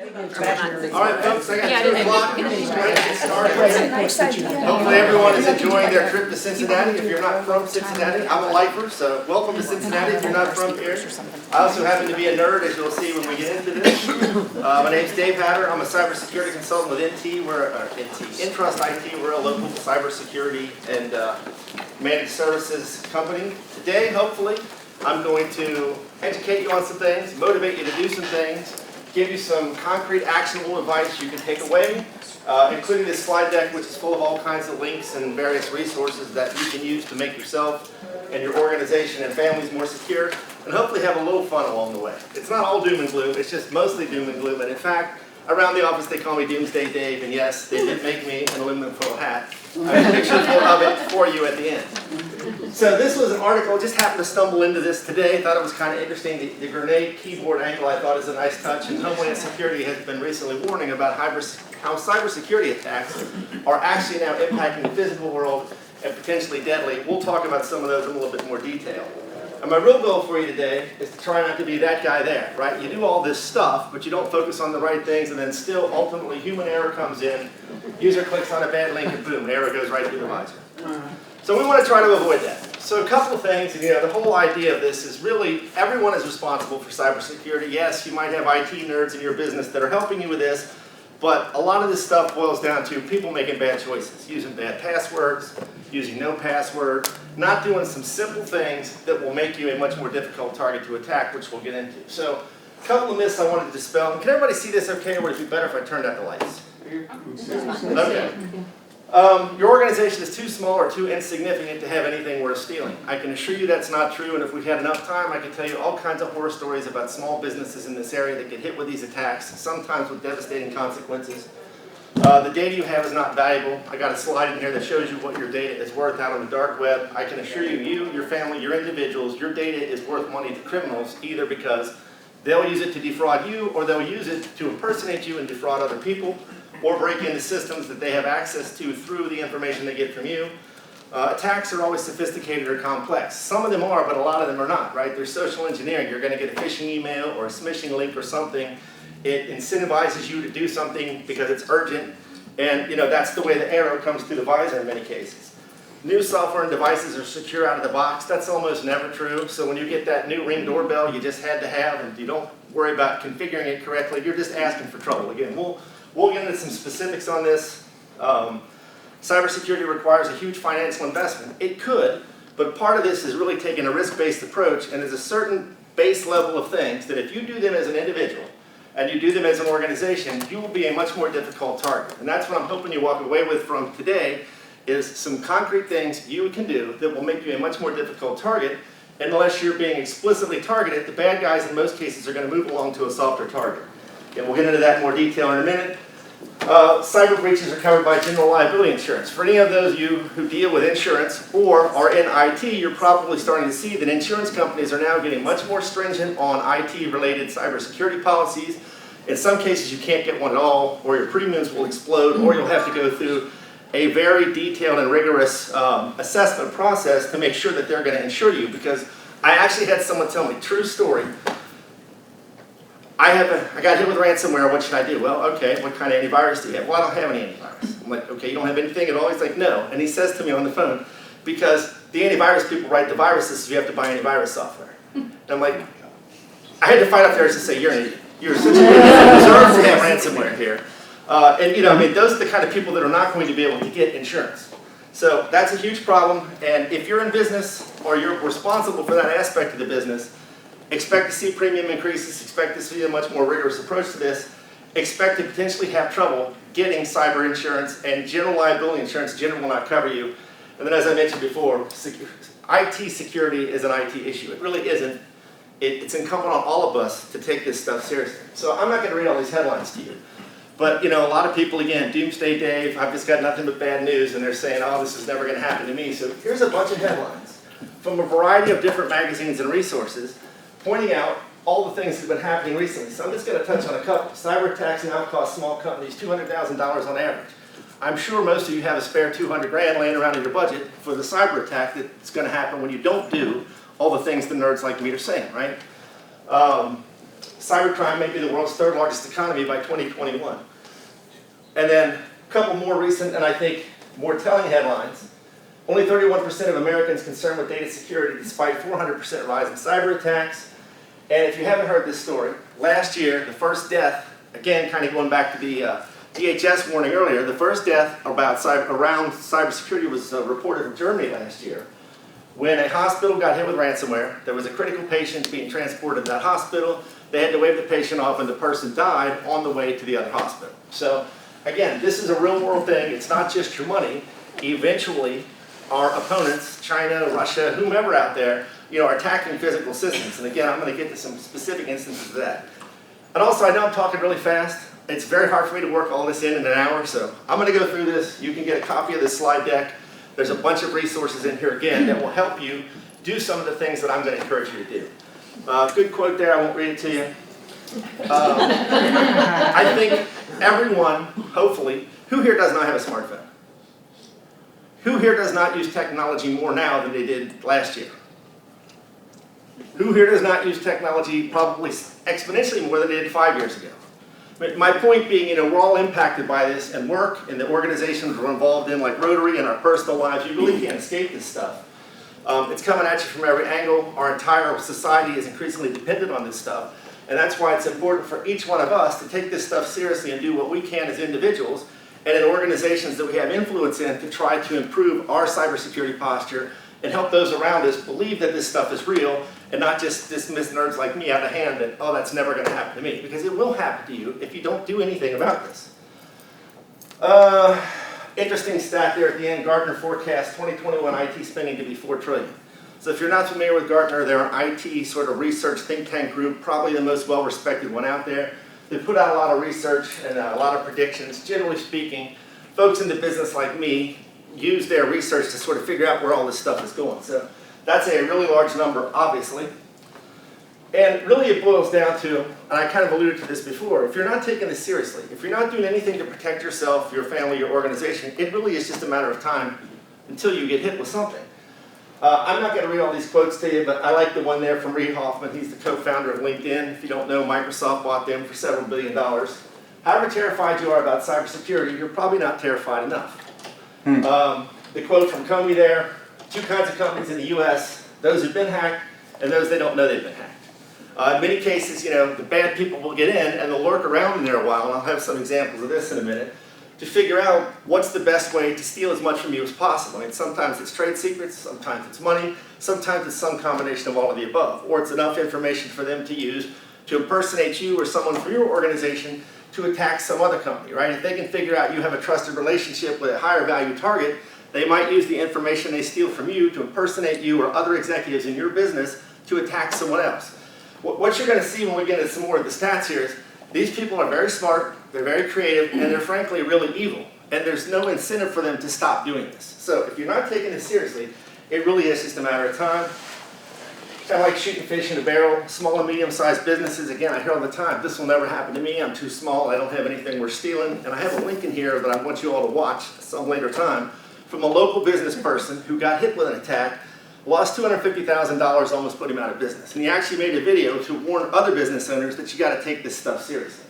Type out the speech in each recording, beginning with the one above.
All right, folks, I got 2 o'clock. It's ready to get started. Hopefully everyone is enjoying their trip to Cincinnati. If you're not from Cincinnati, I'm a lifer, so welcome to Cincinnati if you're not from here. I also happen to be a nerd, as you'll see when we get into this. My name's Dave Hatter. I'm a cybersecurity consultant with NT. Intrust IT. We're a local cybersecurity and managed services company. Today, hopefully, I'm going to educate you on some things, motivate you to do some things, give you some concrete, actionable advice you can take away, including this slide deck, which is full of all kinds of links and various resources that you can use to make yourself and your organization and families more secure, and hopefully have a little fun along the way. It's not all doom and gloom, it's just mostly doom and gloom, and in fact, around the office they call me Doomsday Dave, and yes, they did make me an aluminum foil hat. I have a picture of it for you at the end. So this was an article, just happened to stumble into this today, thought it was kind of interesting. The grenade keyboard angle I thought is a nice touch, and Homeland Security has been recently warning about how cybersecurity attacks are actually now impacting the physical world and potentially deadly. We'll talk about some of those in a little bit more detail. And my real goal for you today is to try not to be that guy there, right? You do all this stuff, but you don't focus on the right things, and then still, ultimately, human error comes in, user clicks on a bad link, and boom, error goes right through the visor. So we want to try to avoid that. So a couple of things, and the whole idea of this is really, everyone is responsible for cybersecurity. Yes, you might have IT nerds in your business that are helping you with this, but a lot of this stuff boils down to people making bad choices, using bad passwords, using no password, not doing some simple things that will make you a much more difficult target to attack, which we'll get into. So a couple of myths I wanted to dispel. Can everybody see this okay, or would it be better if I turned out the lights? Okay. Your organization is too small or too insignificant to have anything worth stealing. I can assure you that's not true, and if we had enough time, I could tell you all kinds of horror stories about small businesses in this area that get hit with these attacks, sometimes with devastating consequences. The data you have is not valuable. I got a slide in here that shows you what your data is worth out on the dark web. I can assure you, your family, your individuals, your data is worth money to criminals, either because they'll use it to defraud you, or they'll use it to impersonate you and defraud other people, or break into systems that they have access to through the information they get from you. Attacks are always sophisticated or complex. Some of them are, but a lot of them are not, right? They're social engineering. You're going to get a phishing email or a smishing link or something. It incentivizes you to do something because it's urgent, and that's the way the arrow comes through the visor in many cases. New software and devices are secure out of the box. That's almost never true. So when you get that new Ring doorbell you just had to have, and you don't worry about configuring it correctly, you're just asking for trouble. Again, we'll get into some specifics on this. Cybersecurity requires a huge financial investment. It could, but part of this is really taking a risk-based approach, and there's a certain base level of things that if you do them as an individual, and you do them as an organization, you will be a much more difficult target. And that's what I'm hoping you walk away with from today, is some concrete things you can do that will make you a much more difficult target. And unless you're being explicitly targeted, the bad guys in most cases are going to move along to a softer target. And we'll get into that in more detail in a minute. Cyber breaches are covered by general liability insurance. For any of those of you who deal with insurance or are in IT, you're probably starting to see that insurance companies are now getting much more stringent on IT-related cybersecurity policies. In some cases, you can't get one at all, or your premiums will explode, or you'll have to go through a very detailed and rigorous assessment process to make sure that they're going to insure you. Because I actually had someone tell me, true story, I got hit with ransomware, what should I do? Well, okay, what kind of antivirus do you have? Well, I don't have any antivirus. I'm like, okay, you don't have anything at all? He's like, no. And he says to me on the phone, because the antivirus people write the viruses, so you have to buy antivirus software. And I'm like, I had to fight up there to say, you're an idiot. You're such an idiot. You deserve to have ransomware here. And those are the kind of people that are not going to be able to get insurance. So that's a huge problem. And if you're in business, or you're responsible for that aspect of the business, expect to see premium increases, expect to see a much more rigorous approach to this, expect to potentially have trouble getting cyber insurance, and general liability insurance generally will not cover you. And then as I mentioned before, IT security is an IT issue. It really isn't. It's incumbent on all of us to take this stuff seriously. So I'm not going to read all these headlines to you. But a lot of people, again, Doomsday Dave, I've just got nothing but bad news, and they're saying, oh, this is never going to happen to me. So here's a bunch of headlines from a variety of different magazines and resources, pointing out all the things that have been happening recently. So I'm just going to touch on a couple. Cyber attacks now cost small companies $200,000 on average. I'm sure most of you have a spare 200 grand laying around in your budget for the cyber attack that's going to happen when you don't do all the things the nerds like me are saying, right? cybercrime may be the world's third largest economy by 2021. And then a couple more recent and I think more telling headlines. Only 31% of Americans concerned with data security despite 400% rise in cyber attacks. And if you haven't heard this story, last year the first death, again kind of going back to the DHS warning earlier, the first death around cybersecurity was reported in Germany last year. When a hospital got hit with ransomware, there was a critical patient being transported to that hospital. They had to wave the patient off and the person died on the way to the other hospital. So again, this is a real world thing. It's not just your money. Eventually, our opponents, China, Russia, whomever out there, are attacking physical systems. And again, I'm going to get to some specific instances of that. And also, I know I'm talking really fast. It's very hard for me to work all this in an hour, so I'm going to go through this. You can get a copy of this slide deck. There's a bunch of resources in here, again, that will help you do some of the things that I'm going to encourage you to do. Good quote there. I won't read it to you. I think everyone, hopefully, who here does not have a smartphone? Who here does not use technology more now than they did last year? Who here does not use technology probably exponentially more than they did 5 years ago? My point being, we're all impacted by this, and work and the organizations we're involved in, like Rotary and our personal lives, you really can't escape this stuff. It's coming at you from every angle. Our entire society is increasingly dependent on this stuff, and that's why it's important for each one of us to take this stuff seriously and do what we can as individuals and in organizations that we have influence in to try to improve our cybersecurity posture and help those around us believe that this stuff is real and not just dismiss nerds like me out of hand that, oh, that's never going to happen to me, because it will happen to you if you don't do anything about this. Interesting stat there at the end. Gartner forecasts 2021 IT spending to be $4 trillion. So if you're not familiar with Gartner, they're an IT sort of research think tank group, probably the most well-respected one out there. They put out a lot of research and a lot of predictions. Generally speaking, folks in the business like me use their research to sort of figure out where all this stuff is going. So that's a really large number, obviously. And really it boils down to, and I kind of alluded to this before, if you're not taking this seriously, if you're not doing anything to protect yourself, your family, your organization, it really is just a matter of time until you get hit with something. I'm not going to read all these quotes to you, but I like the one there from Reid Hoffman. He's the co-founder of LinkedIn. If you don't know, Microsoft bought them for several $billion. However terrified you are about cybersecurity, you're probably not terrified enough. The quote from Comey there, 2 kinds of companies in the US, those who've been hacked and those that don't know they've been hacked. In many cases, the bad people will get in and they'll lurk around in there a while, and I'll have some examples of this in a minute, to figure out what's the best way to steal as much from you as possible. I mean, sometimes it's trade secrets, sometimes it's money, sometimes it's some combination of all of the above, or it's enough information for them to use to impersonate you or someone from your organization to attack some other company, right? If they can figure out you have a trusted relationship with a higher value target, they might use the information they steal from you to impersonate you or other executives in your business to attack someone else. What you're going to see when we get into some more of the stats here is these people are very smart, they're very creative, and they're frankly really evil. And there's no incentive for them to stop doing this. So if you're not taking this seriously, it really is just a matter of time. Kind of like shooting fish in a barrel. Small and medium-sized businesses, again, I hear all the time, this will never happen to me, I'm too small, I don't have anything worth stealing. And I have a link in here that I want you all to watch some later time from a local business person who got hit with an attack, lost $250,000, almost put him out of business. And he actually made a video to warn other business owners that you got to take this stuff seriously.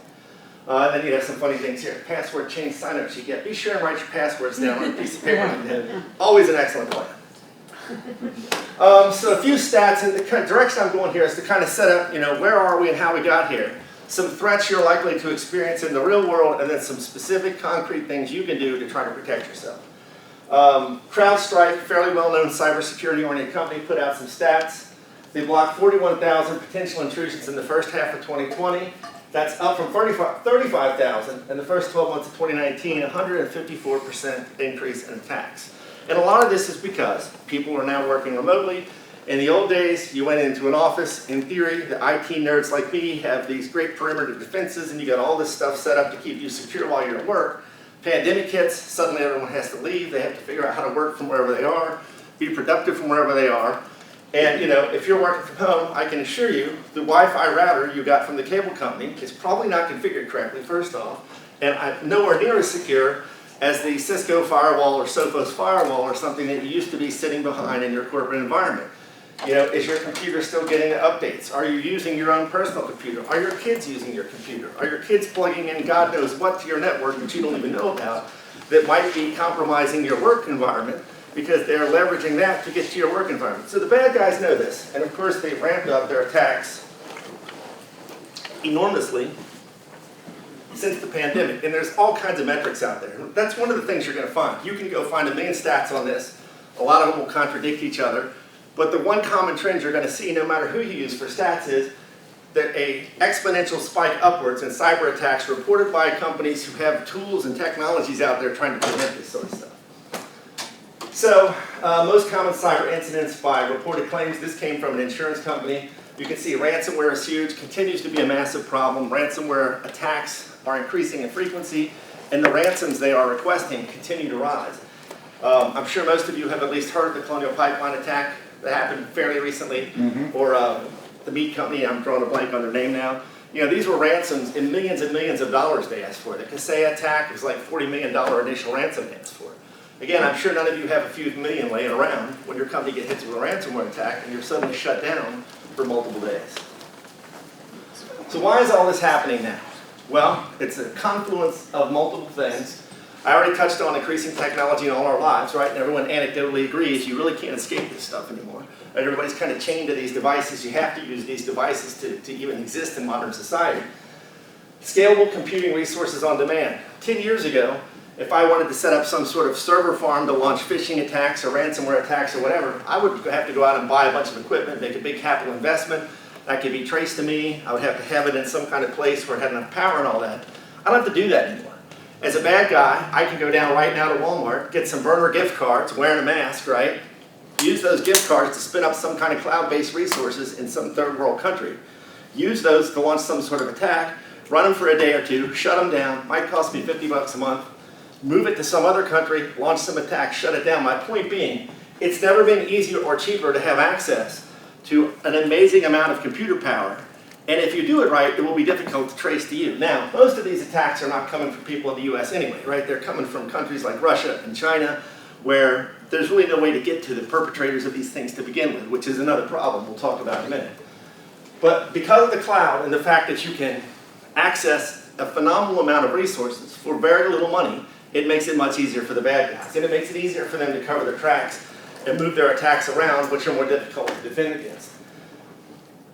And then you have some funny things here. Password change sign-up sheet. Yeah, be sure and write your passwords down on a piece of paper. Always an excellent plan. So a few stats, and the kind of direction I'm going here is to kind of set up, where are we and how we got here. Some threats you're likely to experience in the real world, and then some specific concrete things you can do to try to protect yourself. CrowdStrike, fairly well-known cybersecurity-oriented company, put out some stats. They blocked 41,000 potential intrusions in the first half of 2020. That's up from 35,000 in the first 12 months of 2019, 154% increase in attacks. And a lot of this is because people are now working remotely. In the old days, you went into an office. In theory, the IT nerds like me have these great perimeter defenses, and you got all this stuff set up to keep you secure while you're at work. Pandemic hits, suddenly everyone has to leave. They have to figure out how to work from wherever they are, be productive from wherever they are. And if you're working from home, I can assure you the Wi-Fi router you got from the cable company is probably not configured correctly, first off, and nowhere near as secure as the Cisco firewall or Sophos firewall or something that you used to be sitting behind in your corporate environment. You know, is your computer still getting updates? Are you using your own personal computer? Are your kids using your computer? Are your kids plugging in God knows what to your network that you don't even know about that might be compromising your work environment because they're leveraging that to get to your work environment? So the bad guys know this, and of course they've ramped up their attacks enormously since the pandemic, and there's all kinds of metrics out there. That's one of the things you're going to find. You can go find a million stats on this. A lot of them will contradict each other. But the one common trend you're going to see, no matter who you use for stats, is that an exponential spike upwards in cyber attacks reported by companies who have tools and technologies out there trying to prevent this sort of stuff. So, most common cyber incidents by reported claims. This came from an insurance company. You can see ransomware is huge, continues to be a massive problem. Ransomware attacks are increasing in frequency, and the ransoms they are requesting continue to rise. I'm sure most of you have at least heard of the Colonial pipeline attack that happened fairly recently, or the meat company, I'm drawing a blank on their name now. You know, these were ransoms in millions and millions of dollars they asked for. The Kaseya attack was like $40 million initial ransom they asked for. Again, I'm sure none of you have a few million laying around when your company gets hit with a ransomware attack and you're suddenly shut down for multiple days. So why is all this happening now? Well, it's a confluence of multiple things. I already touched on increasing technology in all our lives, right? And everyone anecdotally agrees you really can't escape this stuff anymore. And everybody's kind of chained to these devices. You have to use these devices to even exist in modern society. Scalable computing resources on demand. 10 years ago, if I wanted to set up some sort of server farm to launch phishing attacks or ransomware attacks or whatever, I would have to go out and buy a bunch of equipment, make a big capital investment. That could be traced to me. I would have to have it in some kind of place where it had enough power and all that. I don't have to do that anymore. As a bad guy, I can go down right now to Walmart, get some burner gift cards, wearing a mask, right? Use those gift cards to spin up some kind of cloud-based resources in some third world country. Use those to launch some sort of attack, run them for a day or two, shut them down, might cost me $50 a month, move it to some other country, launch some attack, shut it down. My point being, it's never been easier or cheaper to have access to an amazing amount of computer power. And if you do it right, it will be difficult to trace to you. Now, most of these attacks are not coming from people in the US anyway, right? They're coming from countries like Russia and China, where there's really no way to get to the perpetrators of these things to begin with, which is another problem we'll talk about in a minute. But because of the cloud and the fact that you can access a phenomenal amount of resources for very little money, it makes it much easier for the bad guys. And it makes it easier for them to cover their tracks and move their attacks around, which are more difficult to defend against.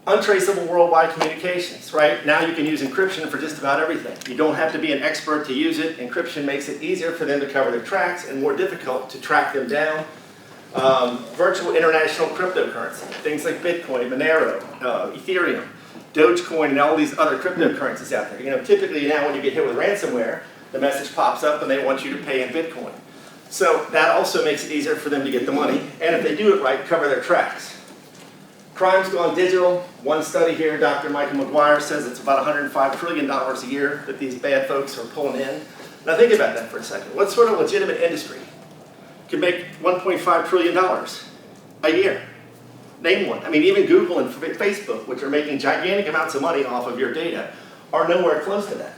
Untraceable worldwide communications, right? Now you can use encryption for just about everything. You don't have to be an expert to use it. Encryption makes it easier for them to cover their tracks and more difficult to track them down. Virtual international cryptocurrency, things like Bitcoin, Monero, Ethereum, Dogecoin, and all these other cryptocurrencies out there. You know, typically now when you get hit with ransomware, the message pops up and they want you to pay in Bitcoin. So that also makes it easier for them to get the money, and if they do it right, cover their tracks. Crime's gone digital. One study here, Dr. Michael McGuire says it's about $105 trillion a year that these bad folks are pulling in. Now think about that for a second. What sort of legitimate industry can make $1.5 trillion a year? Name one. I mean, even Google and Facebook, which are making gigantic amounts of money off of your data, are nowhere close to that.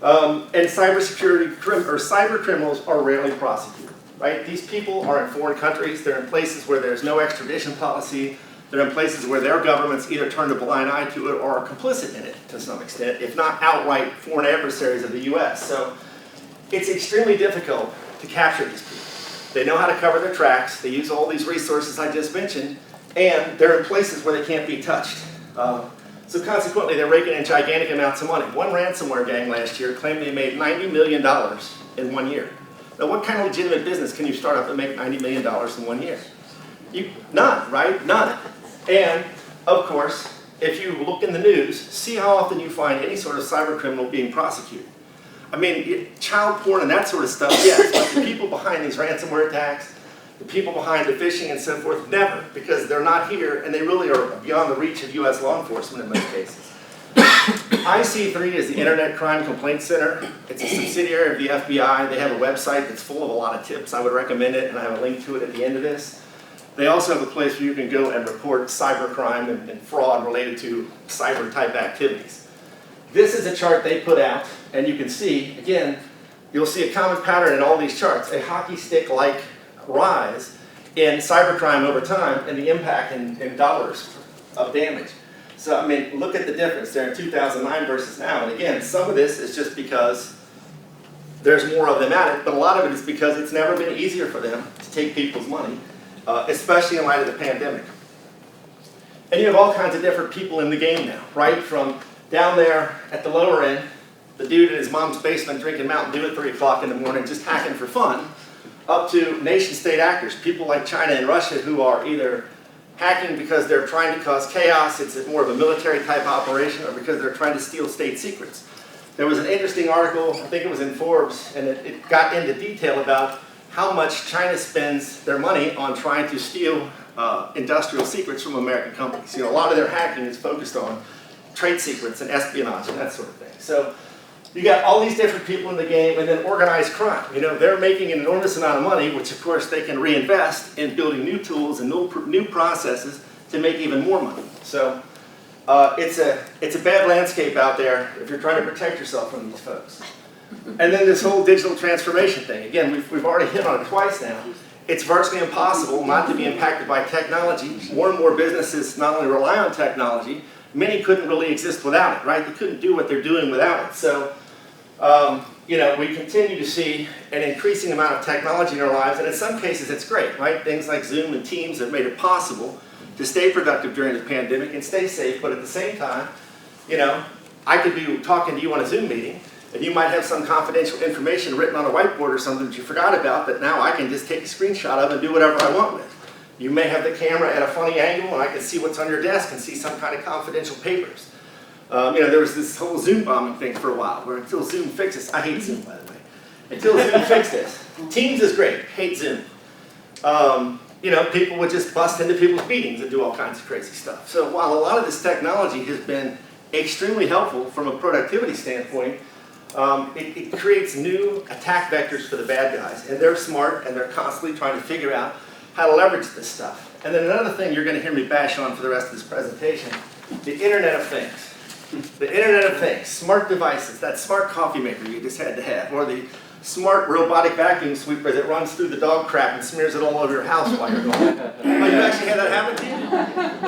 And cyber criminals are rarely prosecuted, right? These people are in foreign countries. They're in places where there's no extradition policy. They're in places where their governments either turn a blind eye to it or are complicit in it to some extent, if not outright foreign adversaries of the US. So it's extremely difficult to capture these people. They know how to cover their tracks. They use all these resources I just mentioned, and they're in places where they can't be touched. So consequently, they're raking in gigantic amounts of money. One ransomware gang last year claimed they made $90 million in 1 year. Now, what kind of legitimate business can you start up and make $90 million in 1 year? None, right? None. And, of course, if you look in the news, see how often you find any sort of cyber criminal being prosecuted. I mean, child porn and that sort of stuff, yes, but the people behind these ransomware attacks, the people behind the phishing and so forth, never, because they're not here and they really are beyond the reach of US law enforcement in most cases. IC3 is the Internet Crime Complaint Center. It's a subsidiary of the FBI. They have a website that's full of a lot of tips. I would recommend it, and I have a link to it at the end of this. They also have a place where you can go and report cybercrime and fraud related to cyber-type activities. This is a chart they put out, and you can see, again, you'll see a common pattern in all these charts, a hockey stick-like rise in cybercrime over time and the impact in dollars of damage. So, I mean, look at the difference there in 2009 versus now. And again, some of this is just because there's more of them at it, but a lot of it is because it's never been easier for them to take people's money, especially in light of the pandemic. And you have all kinds of different people in the game now, right? From down there at the lower end, the dude in his mom's basement drinking Mountain Dew at 3 o'clock in the morning just hacking for fun, up to nation-state actors, people like China and Russia who are either hacking because they're trying to cause chaos, it's more of a military-type operation, or because they're trying to steal state secrets. There was an interesting article, I think it was in Forbes, and it got into detail about how much China spends their money on trying to steal industrial secrets from American companies. You know, a lot of their hacking is focused on trade secrets and espionage and that sort of thing. So you got all these different people in the game, and then organized crime. You know, they're making an enormous amount of money, which of course they can reinvest in building new tools and new processes to make even more money. So it's a bad landscape out there if you're trying to protect yourself from these folks. And then this whole digital transformation thing. Again, we've already hit on it twice now. It's virtually impossible not to be impacted by technology. More and more businesses not only rely on technology, many couldn't really exist without it, right? They couldn't do what they're doing without it. So, you know, we continue to see an increasing amount of technology in our lives, and in some cases it's great, right? Things like Zoom and Teams have made it possible to stay productive during the pandemic and stay safe, but at the same time, you know, I could be talking to you on a Zoom meeting, and you might have some confidential information written on a whiteboard or something that you forgot about that now I can just take a screenshot of and do whatever I want with. You may have the camera at a funny angle and I can see what's on your desk and see some kind of confidential papers. You know, there was this whole Zoom bombing thing for a while where until Zoom fixes, I hate Zoom by the way, until Zoom fixed this. Teams is great, hate Zoom. You know, people would just bust into people's meetings and do all kinds of crazy stuff. So while a lot of this technology has been extremely helpful from a productivity standpoint, it creates new attack vectors for the bad guys, and they're smart and they're constantly trying to figure out how to leverage this stuff. And then another thing you're going to hear me bash on for the rest of this presentation, the Internet of Things. The Internet of Things, smart devices, that smart coffee maker you just had to have, or the smart robotic vacuum sweeper that runs through the dog crap and smears it all over your house while you're going. Oh, you actually had that happen to you?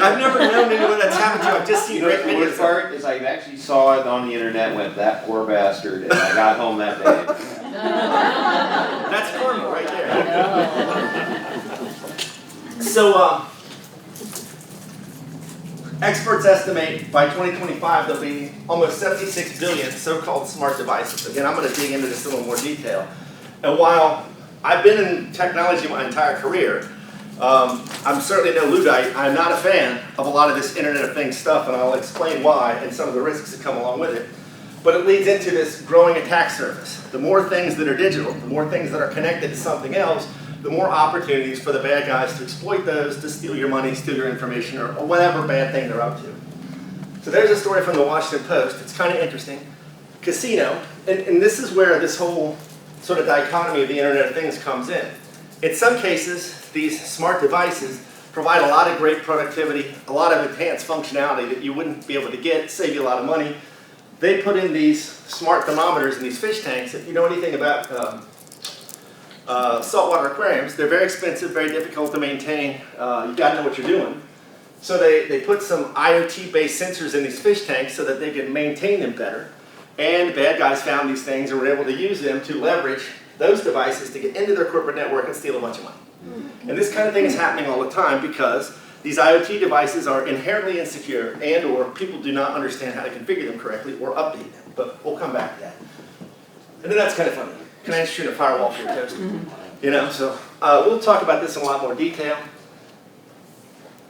I've never known anyone that's happened to you. I've just seen great videos. The worst part is I actually saw it on the internet and went, that poor bastard, and I got home that day. That's karma right there. So, experts estimate by 2025 there'll be almost 76 billion so-called smart devices. Again, I'm going to dig into this in a little more detail. And while I've been in technology my entire career, I'm certainly no Luddite. I'm not a fan of a lot of this Internet of Things stuff, and I'll explain why and some of the risks that come along with it. But it leads into this growing attack surface. The more things that are digital, the more things that are connected to something else, the more opportunities for the bad guys to exploit those, to steal your money, steal your information, or whatever bad thing they're up to. So there's a story from the Washington Post. It's kind of interesting. Casino, and this is where this whole sort of dichotomy of the Internet of Things comes in. In some cases, these smart devices provide a lot of great productivity, a lot of enhanced functionality that you wouldn't be able to get, save you a lot of money. They put in these smart thermometers in these fish tanks. If you know anything about saltwater aquariums, they're very expensive, very difficult to maintain. You've got to know what you're doing. So they put some IoT-based sensors in these fish tanks so that they can maintain them better. And bad guys found these things and were able to use them to leverage those devices to get into their corporate network and steal a bunch of money. And this kind of thing is happening all the time because these IoT devices are inherently insecure and or people do not understand how to configure them correctly or update them. But we'll come back to that. And then that's kind of funny. Can I just shoot a firewall for your toaster? You know, so we'll talk about this in a lot more detail.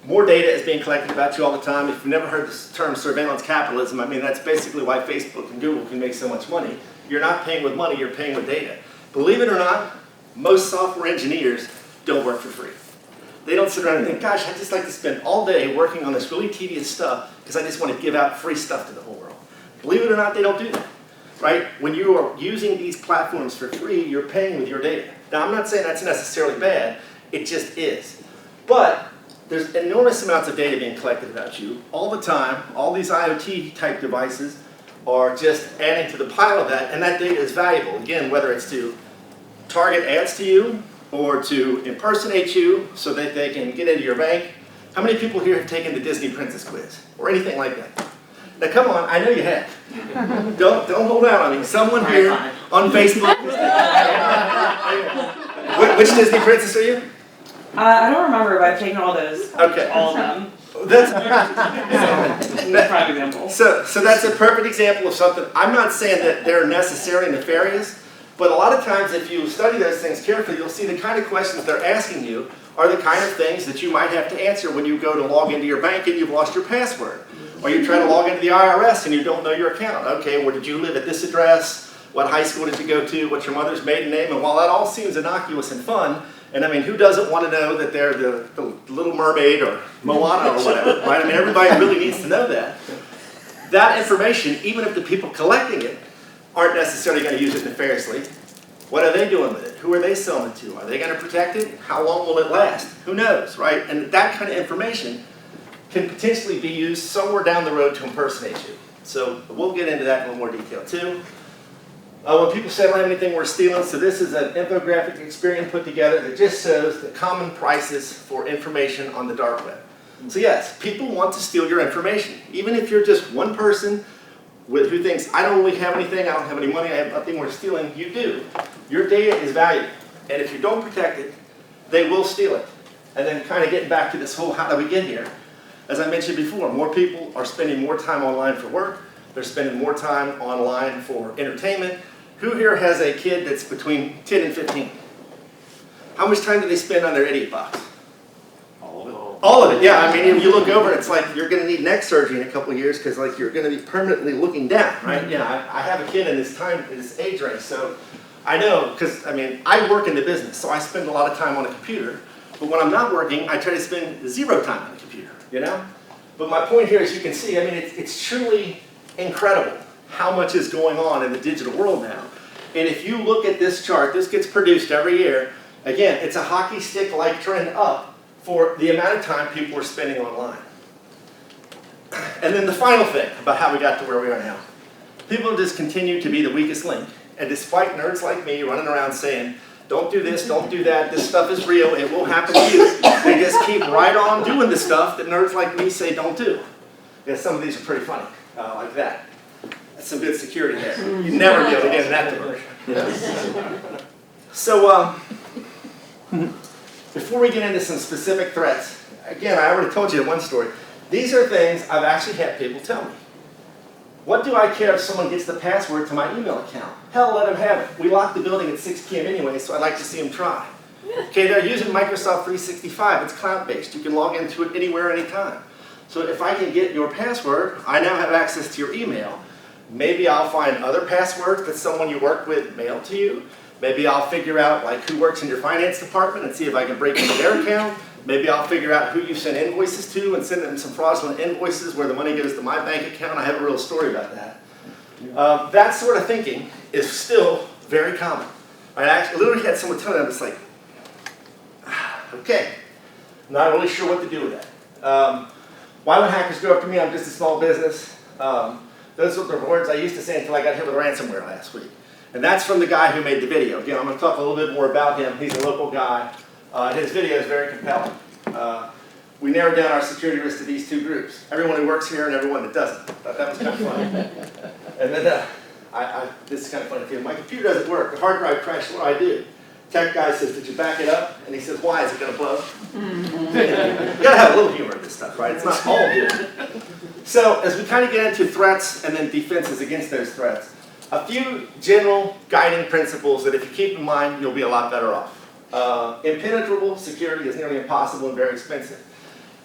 More data is being collected about you all the time. If you've never heard the term surveillance capitalism, I mean, that's basically why Facebook and Google can make so much money. You're not paying with money, you're paying with data. Believe it or not, most software engineers don't work for free. They don't sit around and think, gosh, I'd just like to spend all day working on this really tedious stuff because I just want to give out free stuff to the whole world. Believe it or not, they don't do that. Right? When you are using these platforms for free, you're paying with your data. Now, I'm not saying that's necessarily bad. It just is. But there's enormous amounts of data being collected about you all the time. All these IoT-type devices are just adding to the pile of that, and that data is valuable. Again, whether it's to target ads to you, or to impersonate you so that they can get into your bank. How many people here have taken the Disney Princess quiz or anything like that? Now come on, I know you have. Don't hold out on me. Someone here on Facebook. Which Disney princess are you? I don't remember, but I've taken all those. Okay. All of them. That's Prime example. so that's a perfect example of something. I'm not saying that they're necessarily nefarious, but a lot of times if you study those things carefully, you'll see the kind of questions they're asking you are the kind of things that you might have to answer when you go to log into your bank and you've lost your password. Or you try to log into the IRS and you don't know your account. Okay, where did you live at this address? What high school did you go to? What's your mother's maiden name? And while that all seems innocuous and fun, and I mean, who doesn't want to know that they're the Little Mermaid or Moana or whatever, right? I mean, everybody really needs to know that. That information, even if the people collecting it aren't necessarily going to use it nefariously, what are they doing with it? Who are they selling it to? Are they going to protect it? How long will it last? Who knows, right? And that kind of information can potentially be used somewhere down the road to impersonate you. So we'll get into that in a little more detail too. When people say I don't have anything worth stealing, so this is an infographic experience put together that just shows the common prices for information on the dark web. So yes, people want to steal your information. Even if you're just one person who thinks, I don't really have anything, I don't have any money, I have nothing worth stealing, you do. Your data is valuable. And if you don't protect it, they will steal it. And then kind of getting back to this whole how do we get here, as I mentioned before, more people are spending more time online for work. They're spending more time online for entertainment. Who here has a kid that's between 10 and 15? How much time do they spend on their idiot box? All of it. All of it, yeah. I mean, if you look over, it's like you're going to need neck surgery in a couple of years because like you're going to be permanently looking down, right? Yeah, I have a kid in this age range, so I know because I mean I work in the business, so I spend a lot of time on a computer. But when I'm not working, I try to spend 0 time on the computer, you know? But my point here, as you can see, I mean, it's truly incredible how much is going on in the digital world now. And if you look at this chart, this gets produced every year. Again, it's a hockey stick-like trend up for the amount of time people are spending online. And then the final thing about how we got to where we are now. People just continue to be the weakest link. And despite nerds like me running around saying, don't do this, don't do that, this stuff is real, it will happen to you. They just keep right on doing the stuff that nerds like me say don't do. Yeah, some of these are pretty funny, like that. That's some good security there. You'd never be able to get in that door. So, before we get into some specific threats, again, I already told you one story. These are things I've actually had people tell me. What do I care if someone gets the password to my email account? Hell, let them have it. We locked the building at 6 p.m. anyway, so I'd like to see them try. Okay, they're using Microsoft 365. It's cloud-based. You can log into it anywhere, anytime. So if I can get your password, I now have access to your email. Maybe I'll find other passwords that someone you work with mailed to you. Maybe I'll figure out like who works in your finance department and see if I can break into their account. Maybe I'll figure out who you send invoices to and send them some fraudulent invoices where the money goes to my bank account. I have a real story about that. That sort of thinking is still very common. I actually literally had someone tell me, I'm just like, okay, not really sure what to do with that. Why would hackers go after me? I'm just a small business. Those are the words I used to say until I got hit with ransomware last week. And that's from the guy who made the video. Again, I'm going to talk a little bit more about him. He's a local guy. His video is very compelling. We narrowed down our security risk to these 2 groups. Everyone who works here and everyone that doesn't. Thought that was kind of funny. And then, this is kind of funny too. My computer doesn't work. The hard drive crashed. What do I do? Tech guy says, did you back it up? And he says, why? Is it going to blow? You got to have a little humor in this stuff, right? It's not all good. So as we kind of get into threats and then defenses against those threats, a few general guiding principles that if you keep in mind, you'll be a lot better off. Impenetrable security is nearly impossible and very expensive.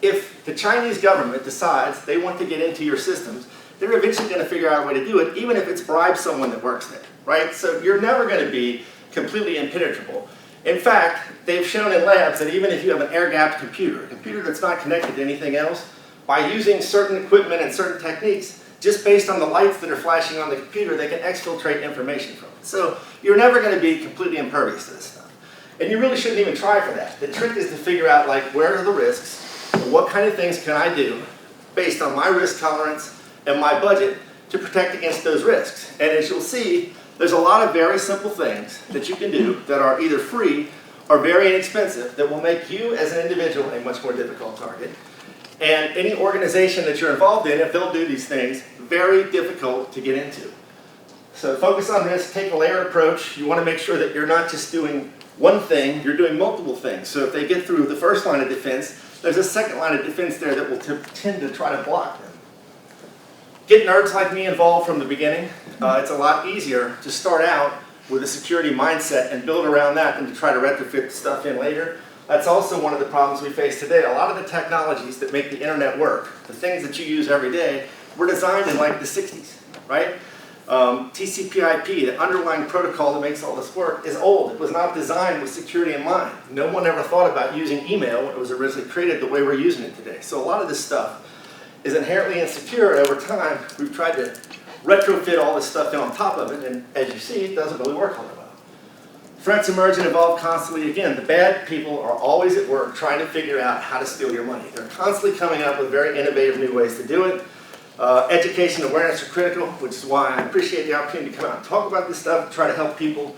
If the Chinese government decides they want to get into your systems, they're eventually going to figure out a way to do it, even if it's bribe someone that works there, right? So you're never going to be completely impenetrable. In fact, they've shown in labs that even if you have an air-gapped computer, a computer that's not connected to anything else, by using certain equipment and certain techniques, just based on the lights that are flashing on the computer, they can exfiltrate information from it. So you're never going to be completely impervious to this stuff. And you really shouldn't even try for that. The trick is to figure out, like, where are the risks, and what kind of things can I do based on my risk tolerance and my budget to protect against those risks. And as you'll see, there's a lot of very simple things that you can do that are either free are very inexpensive that will make you as an individual a much more difficult target. And any organization that you're involved in, if they'll do these things, very difficult to get into. So focus on risk, take a layered approach. You want to make sure that you're not just doing one thing, you're doing multiple things. So if they get through the first line of defense, there's a second line of defense there that will tend to try to block them. Get nerds like me involved from the beginning. It's a lot easier to start out with a security mindset and build around that than to try to retrofit stuff in later. That's also one of the problems we face today. A lot of the technologies that make the internet work, the things that you use every day, were designed in like the 60s, right? TCP/IP, the underlying protocol that makes all this work, is old. It was not designed with security in mind. No one ever thought about using email when it was originally created the way we're using it today. So a lot of this stuff is inherently insecure, and over time, we've tried to retrofit all this stuff in on top of it, and as you see, it doesn't really work all that well. Threats emerge and evolve constantly. Again, the bad people are always at work trying to figure out how to steal your money. They're constantly coming up with very innovative new ways to do it. Education and awareness are critical, which is why I appreciate the opportunity to come out and talk about this stuff, try to help people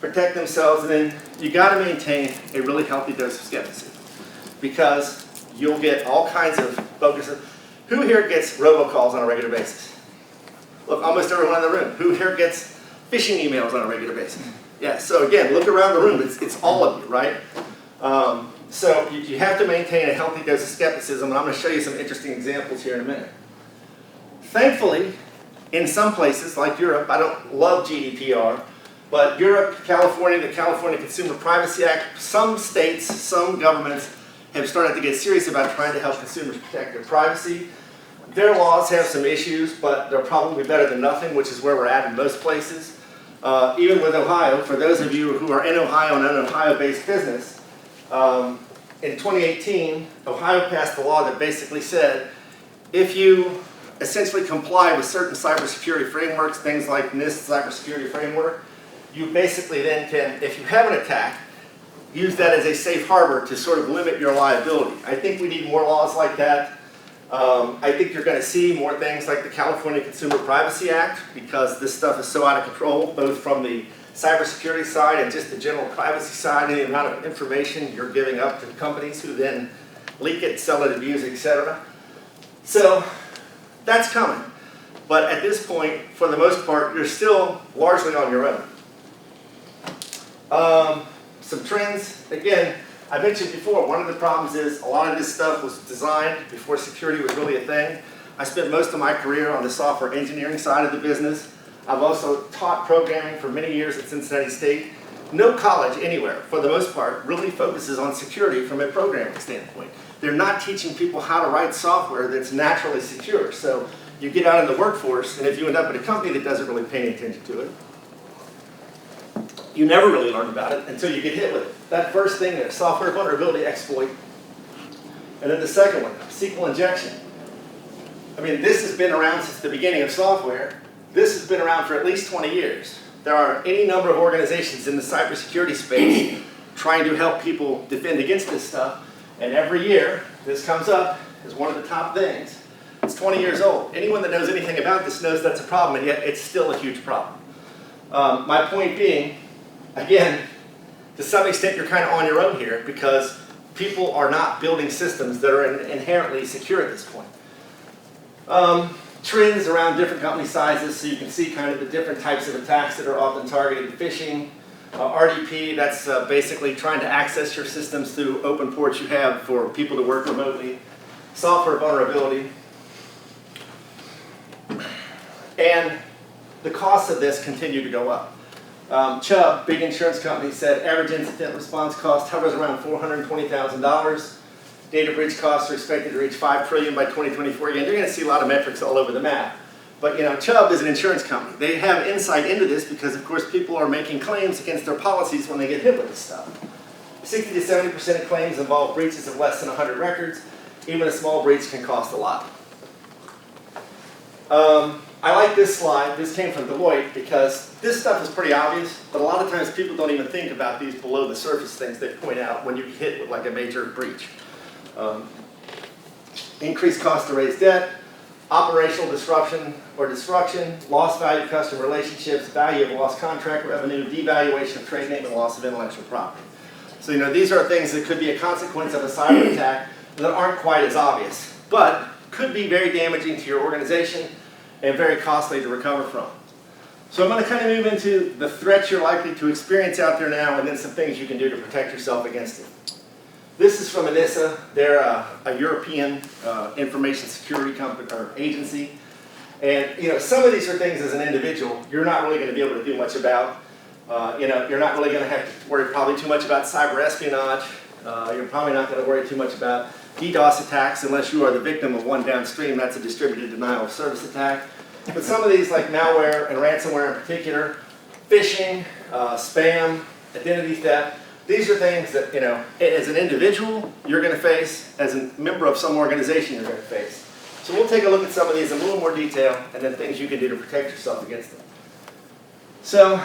protect themselves, and then you got to maintain a really healthy dose of skepticism, because you'll get all kinds of focus. Who here gets robocalls on a regular basis? Look, almost everyone in the room. Who here gets phishing emails on a regular basis? Yeah, so again, look around the room. It's all of you, right? So you have to maintain a healthy dose of skepticism, and I'm going to show you some interesting examples here in a minute. Thankfully, in some places like Europe, I don't love GDPR, but Europe, California, the California Consumer Privacy Act, some states, some governments have started to get serious about trying to help consumers protect their privacy. Their laws have some issues, but they're probably better than nothing, which is where we're at in most places. Even with Ohio, for those of you who are in Ohio and an Ohio-based business, in 2018, Ohio passed a law that basically said, if you essentially comply with certain cybersecurity frameworks, things like NIST cybersecurity framework, you basically then can, if you have an attack, use that as a safe harbor to sort of limit your liability. I think we need more laws like that. I think you're going to see more things like the California Consumer Privacy Act, because this stuff is so out of control, both from the cybersecurity side and just the general privacy side, and the amount of information you're giving up to companies who then leak it, sell it, abuse it, etc. So that's coming. But at this point, for the most part, you're still largely on your own. Some trends, again, I mentioned before, one of the problems is a lot of this stuff was designed before security was really a thing. I spent most of my career on the software engineering side of the business. I've also taught programming for many years at Cincinnati State. No college anywhere, for the most part, really focuses on security from a programming standpoint. They're not teaching people how to write software that's naturally secure. So you get out in the workforce, and if you end up at a company that doesn't really pay any attention to it, you never really learn about it until you get hit with it. That first thing is software vulnerability exploit. And then the second one, SQL injection. I mean, this has been around since the beginning of software. This has been around for at least 20 years. There are any number of organizations in the cybersecurity space trying to help people defend against this stuff. And every year, this comes up as one of the top things. It's 20 years old. Anyone that knows anything about this knows that's a problem, and yet it's still a huge problem. My point being, again, to some extent you're kind of on your own here, because people are not building systems that are inherently secure at this point. Trends around different company sizes, so you can see kind of the different types of attacks that are often targeted. Phishing, RDP, that's basically trying to access your systems through open ports you have for people to work remotely. Software vulnerability. And the costs of this continue to go up. Chubb, big insurance company, said average incident response cost hovers around $420,000. Data breach costs are expected to reach $5 trillion by 2024. Again, you're going to see a lot of metrics all over the map. But Chubb is an insurance company. They have insight into this because, of course, people are making claims against their policies when they get hit with this stuff. 60 to 70% of claims involve breaches of less than 100 records. Even a small breach can cost a lot. I like this slide. This came from Deloitte because this stuff is pretty obvious, but a lot of times people don't even think about these below the surface things they point out when you hit with like a major breach. Increased cost to raise debt, operational disruption or destruction, lost value of customer relationships, value of lost contract revenue, devaluation of trade name, and loss of intellectual property. So these are things that could be a consequence of a cyber attack that aren't quite as obvious, but could be very damaging to your organization and very costly to recover from. So I'm going to kind of move into the threats you're likely to experience out there now, and then some things you can do to protect yourself against it. This is from ENISA. They're a European information security company or agency. And some of these are things as an individual you're not really going to be able to do much about. You're not really going to have to worry probably too much about cyber espionage. You're probably not going to worry too much about DDoS attacks unless you are the victim of one downstream. That's a distributed denial of service attack. But some of these, like malware and ransomware in particular, phishing, spam, identity theft, these are things that, as an individual, you're going to face, as a member of some organization, you're going to face. So we'll take a look at some of these in a little more detail, and then things you can do to protect yourself against them. So,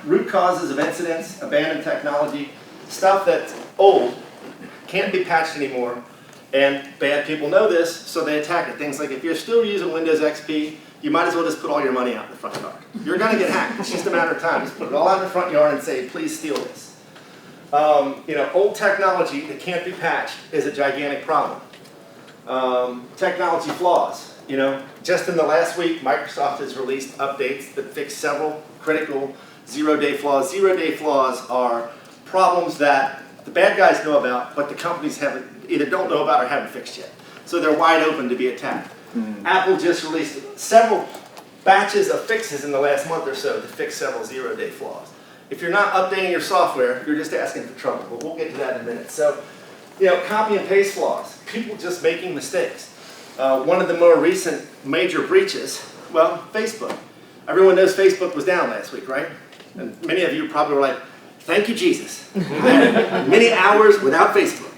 root causes of incidents, abandoned technology, stuff that's old, can't be patched anymore, and bad people know this, so they attack it. Things like if you're still using Windows XP, you might as well just put all your money out in the front yard. You're going to get hacked. It's just a matter of time. Just put it all out in the front yard and say, please steal this. Old technology that can't be patched is a gigantic problem. Technology flaws. Just in the last week, Microsoft has released updates that fix several critical zero-day flaws. Zero-day flaws are problems that the bad guys know about, but the companies either don't know about or haven't fixed yet. So they're wide open to be attacked. Apple just released several batches of fixes in the last month or so to fix several zero-day flaws. If you're not updating your software, you're just asking for trouble, but we'll get to that in a minute. So, copy and paste flaws, people just making mistakes. One of the more recent major breaches, well, Facebook. Everyone knows Facebook was down last week, right? And many of you probably were like, thank you, Jesus. Many hours without Facebook,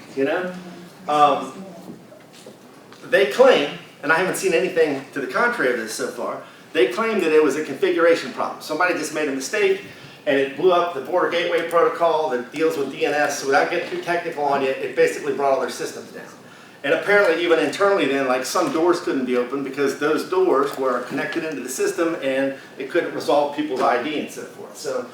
They claim, and I haven't seen anything to the contrary of this so far, they claim that it was a configuration problem. Somebody just made a mistake, and it blew up the border gateway protocol that deals with DNS. So without getting too technical on you, it basically brought all their systems down. And apparently, even internally then, like some doors couldn't be opened because those doors were connected into the system and it couldn't resolve people's ID and so forth. So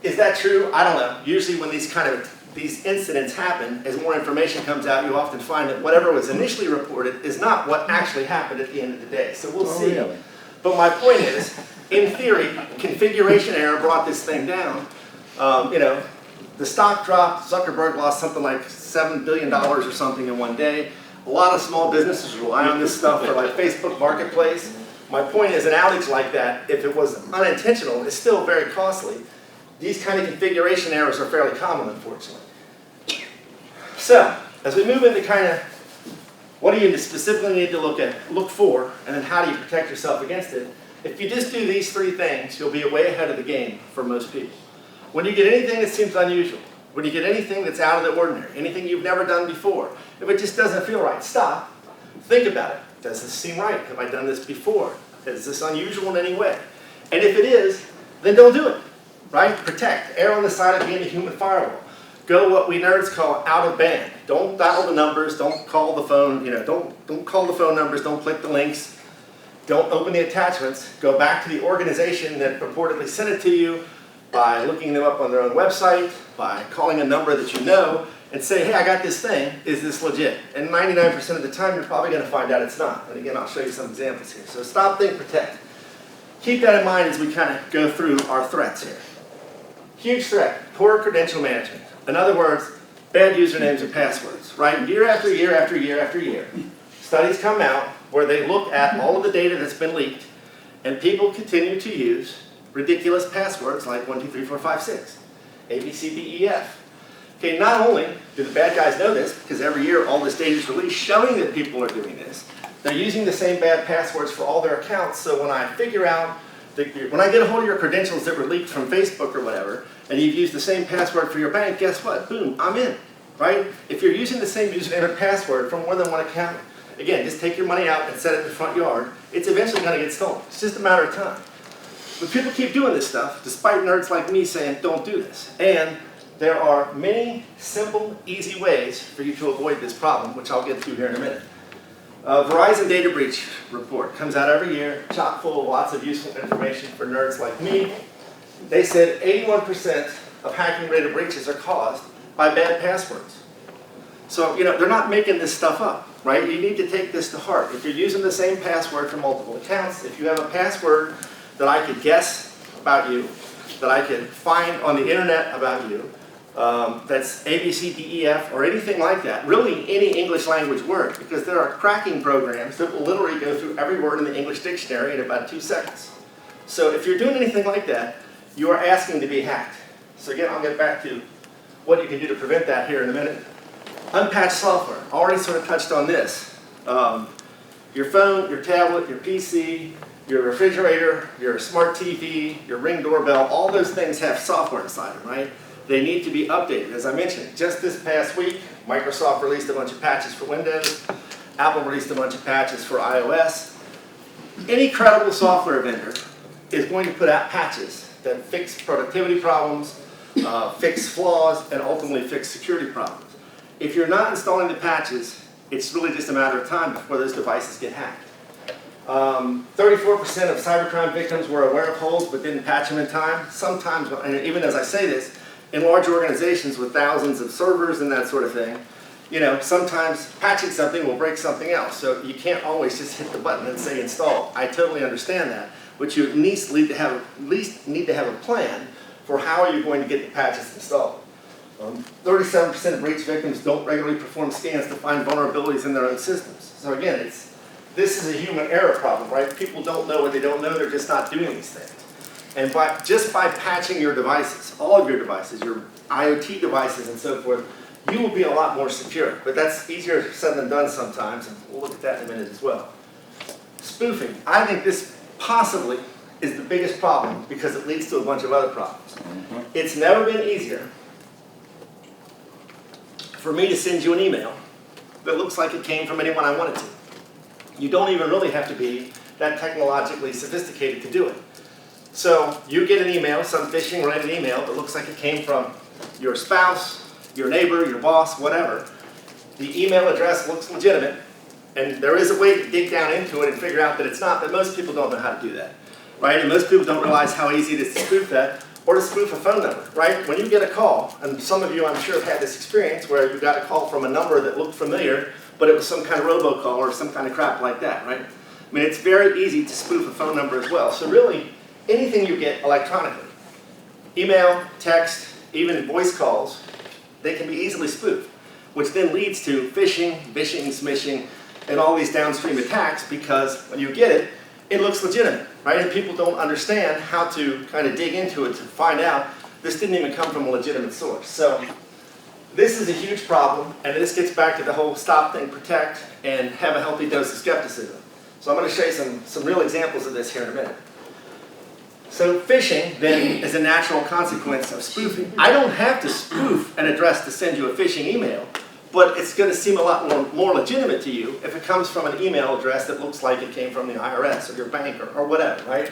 is that true? I don't know. Usually when these incidents happen, as more information comes out, you often find that whatever was initially reported is not what actually happened at the end of the day. So we'll see. Really? But my point is, in theory, configuration error brought this thing down. The stock dropped. Zuckerberg lost something like $7 billion or something in one day. A lot of small businesses rely on this stuff for like Facebook Marketplace. My point is, an outage like that, if it was unintentional, is still very costly. These kind of configuration errors are fairly common, unfortunately. So, as we move into what do you specifically need to look for, and then how do you protect yourself against it? If you just do these three things, you'll be way ahead of the game for most people. When you get anything that seems unusual, when you get anything that's out of the ordinary, anything you've never done before, if it just doesn't feel right, stop, think about it. Does this seem right? Have I done this before? Is this unusual in any way? And if it is, then don't do it, right? Protect. Err on the side of being a human firewall. Go what we nerds call out of band. Don't dial the numbers, don't call the phone, don't call the phone numbers, don't click the links, don't open the attachments. Go back to the organization that purportedly sent it to you by looking them up on their own website, by calling a number that you know, and say, hey, I got this thing, is this legit? And 99% of the time, you're probably going to find out it's not. And again, I'll show you some examples here. So stop, think, protect. Keep that in mind as we kind of go through our threats here. Huge threat, poor credential management. In other words, bad usernames and passwords, right? Year after year after year after year, studies come out where they look at all of the data that's been leaked, and people continue to use ridiculous passwords like 1, 2, 3, 4, 5, 6, A, B, C, D, E, F. Okay, not only do the bad guys know this, because every year all this data is released showing that people are doing this, they're using the same bad passwords for all their accounts, so when I figure out, when I get a hold of your credentials that were leaked from Facebook or whatever, and you've used the same password for your bank, guess what? Boom, I'm in, right? If you're using the same username and password for more than one account, again, just take your money out and set it in the front yard. It's eventually going to get stolen. It's just a matter of time. But people keep doing this stuff, despite nerds like me saying, don't do this. And there are many simple, easy ways for you to avoid this problem, which I'll get to here in a minute. Verizon data breach report comes out every year, chock full of lots of useful information for nerds like me. They said 81% of hacking-related breaches are caused by bad passwords. So, they're not making this stuff up, right? You need to take this to heart. If you're using the same password for multiple accounts, if you have a password that I could guess about you, that I could find on the internet about you, that's ABCDEF or anything like that, really any English language word, because there are cracking programs that will literally go through every word in the English dictionary in about 2 seconds. So if you're doing anything like that, you are asking to be hacked. So again, I'll get back to what you can do to prevent that here in a minute. Unpatched software, already sort of touched on this. Your phone, your tablet, your PC, your refrigerator, your smart TV, your Ring doorbell, all those things have software inside them, right? They need to be updated. As I mentioned, just this past week, Microsoft released a bunch of patches for Windows. Apple released a bunch of patches for iOS. Any credible software vendor is going to put out patches that fix productivity problems, fix flaws, and ultimately fix security problems. If you're not installing the patches, it's really just a matter of time before those devices get hacked. 34% of cybercrime victims were aware of holes but didn't patch them in time. Sometimes, and even as I say this, in large organizations with thousands of servers and that sort of thing, sometimes patching something will break something else. So you can't always just hit the button and say install. I totally understand that, but you at least need to have a plan for how are you going to get the patches installed. 37% of breach victims don't regularly perform scans to find vulnerabilities in their own systems. So again, this is a human error problem, right? People don't know what they don't know, they're just not doing these things. And just by patching your devices, all of your devices, your IoT devices and so forth, you will be a lot more secure. But that's easier said than done sometimes, and we'll look at that in a minute as well. Spoofing. I think this possibly is the biggest problem because it leads to a bunch of other problems. It's never been easier for me to send you an email that looks like it came from anyone I wanted to. You don't even really have to be that technologically sophisticated to do it. So you get an email, some phishing-related email that looks like it came from your spouse, your neighbor, your boss, whatever. The email address looks legitimate, and there is a way to dig down into it and figure out that it's not, but most people don't know how to do that, right? And most people don't realize how easy it is to spoof that, or to spoof a phone number, right? When you get a call, and some of you I'm sure have had this experience where you got a call from a number that looked familiar, but it was some kind of robocall or some kind of crap like that, right? I mean, it's very easy to spoof a phone number as well. So really, anything you get electronically, email, text, even voice calls, they can be easily spoofed, which then leads to phishing, smishing, and all these downstream attacks because when you get it, it looks legitimate, right? And people don't understand how to kind of dig into it to find out this didn't even come from a legitimate source. So this is a huge problem, and this gets back to the whole stop, think, protect, and have a healthy dose of skepticism. So I'm going to show you some real examples of this here in a minute. So phishing, then, is a natural consequence of spoofing. I don't have to spoof an address to send you a phishing email, but it's going to seem a lot more legitimate to you if it comes from an email address that looks like it came from the IRS or your bank or whatever, right?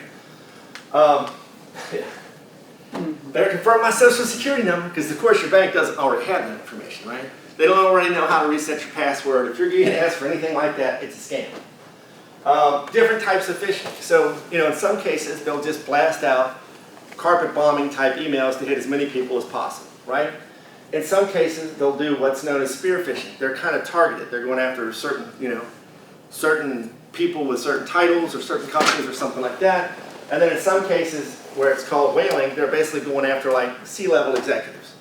Better confirm my social security number, because of course your bank doesn't already have that information, right? They don't already know how to reset your password. If you're getting asked for anything like that, it's a scam. Different types of phishing. So, in some cases, they'll just blast out carpet bombing type emails to hit as many people as possible, right? In some cases, they'll do what's known as spear phishing. They're kind of targeted. They're going after certain people with certain titles or certain companies or something like that. And then in some cases, where it's called whaling, they're basically going after like C-level executives.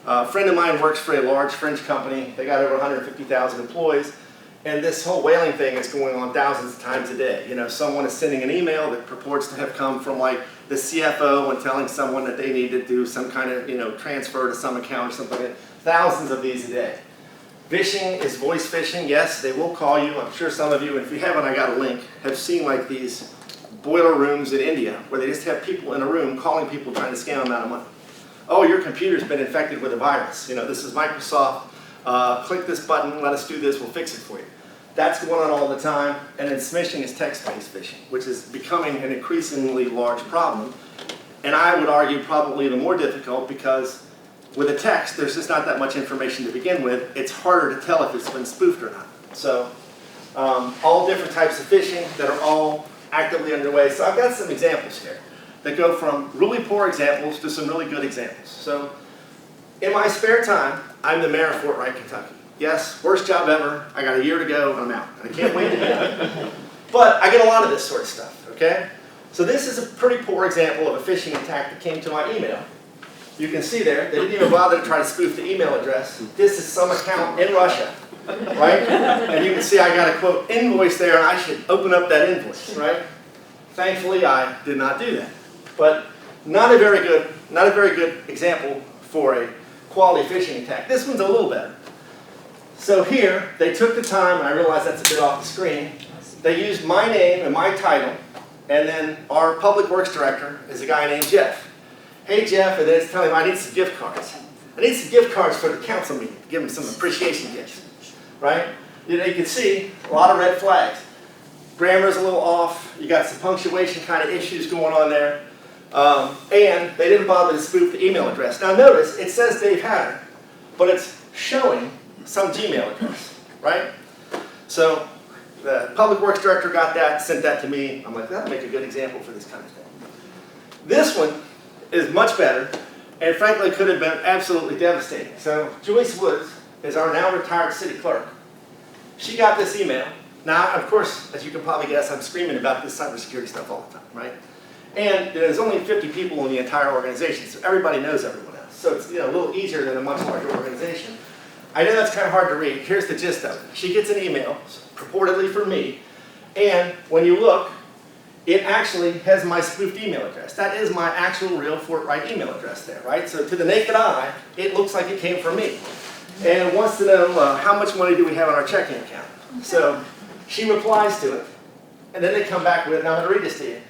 A friend of mine works for a large French company. They got over 150,000 employees. And this whole whaling thing is going on thousands of times a day. Someone is sending an email that purports to have come from like the CFO and telling someone that they need to do some kind of transfer to some account or something like that. Thousands of these a day. Phishing is voice phishing. Yes, they will call you. I'm sure some of you, and if you haven't, I got a link, have seen like these boiler rooms in India where they just have people in a room calling people trying to scam them out of money. Oh, your computer's been infected with a virus. This is Microsoft. Click this button, let us do this, we'll fix it for you. That's going on all the time. And then smishing is text-based phishing, which is becoming an increasingly large problem. And I would argue probably even more difficult because with a text, there's just not that much information to begin with. It's harder to tell if it's been spoofed or not. So all different types of phishing that are all actively underway. So I've got some examples here that go from really poor examples to some really good examples. So In my spare time, I'm the mayor of Fort Wright, Kentucky. Yes, worst job ever. I got a year to go and I'm out. And I can't wait to be out. But I get a lot of this sort of stuff, okay? So this is a pretty poor example of a phishing attack that came to my email. You can see there, they didn't even bother to try to spoof the email address. This is some account in Russia, right? And you can see I got a quote invoice there, and I should open up that invoice, right? Thankfully, I did not do that. But not a very good example for a quality phishing attack. This one's a little better. So here, they took the time, and I realize that's a bit off the screen. They used my name and my title, and then our public works director is a guy named Jeff. Hey Jeff, and then it's telling him I need some gift cards. I need some gift cards for the council meeting, give them some appreciation gifts, right? You can see a lot of red flags. Grammar's a little off, you got some punctuation kind of issues going on there, and they didn't bother to spoof the email address. Now notice, it says Dave Hatter, but it's showing some Gmail address, right? So the public works director got that, sent that to me. I'm like, that'll make a good example for this kind of thing. This one is much better, and frankly could have been absolutely devastating. So Joyce Woods is our now retired city clerk. She got this email. Now, of course, as you can probably guess, I'm screaming about this cybersecurity stuff all the time, right? And there's only 50 people in the entire organization, so everybody knows everyone else. So it's a little easier than a much larger organization. I know that's kind of hard to read. Here's the gist of it. She gets an email, purportedly from me, and when you look, it actually has my spoofed email address. That is my actual real Fort Wright email address there, right? So to the naked eye, it looks like it came from me. And it wants to know how much money do we have on our checking account. So she replies to it, and then they come back with, and I'm going to read this to you.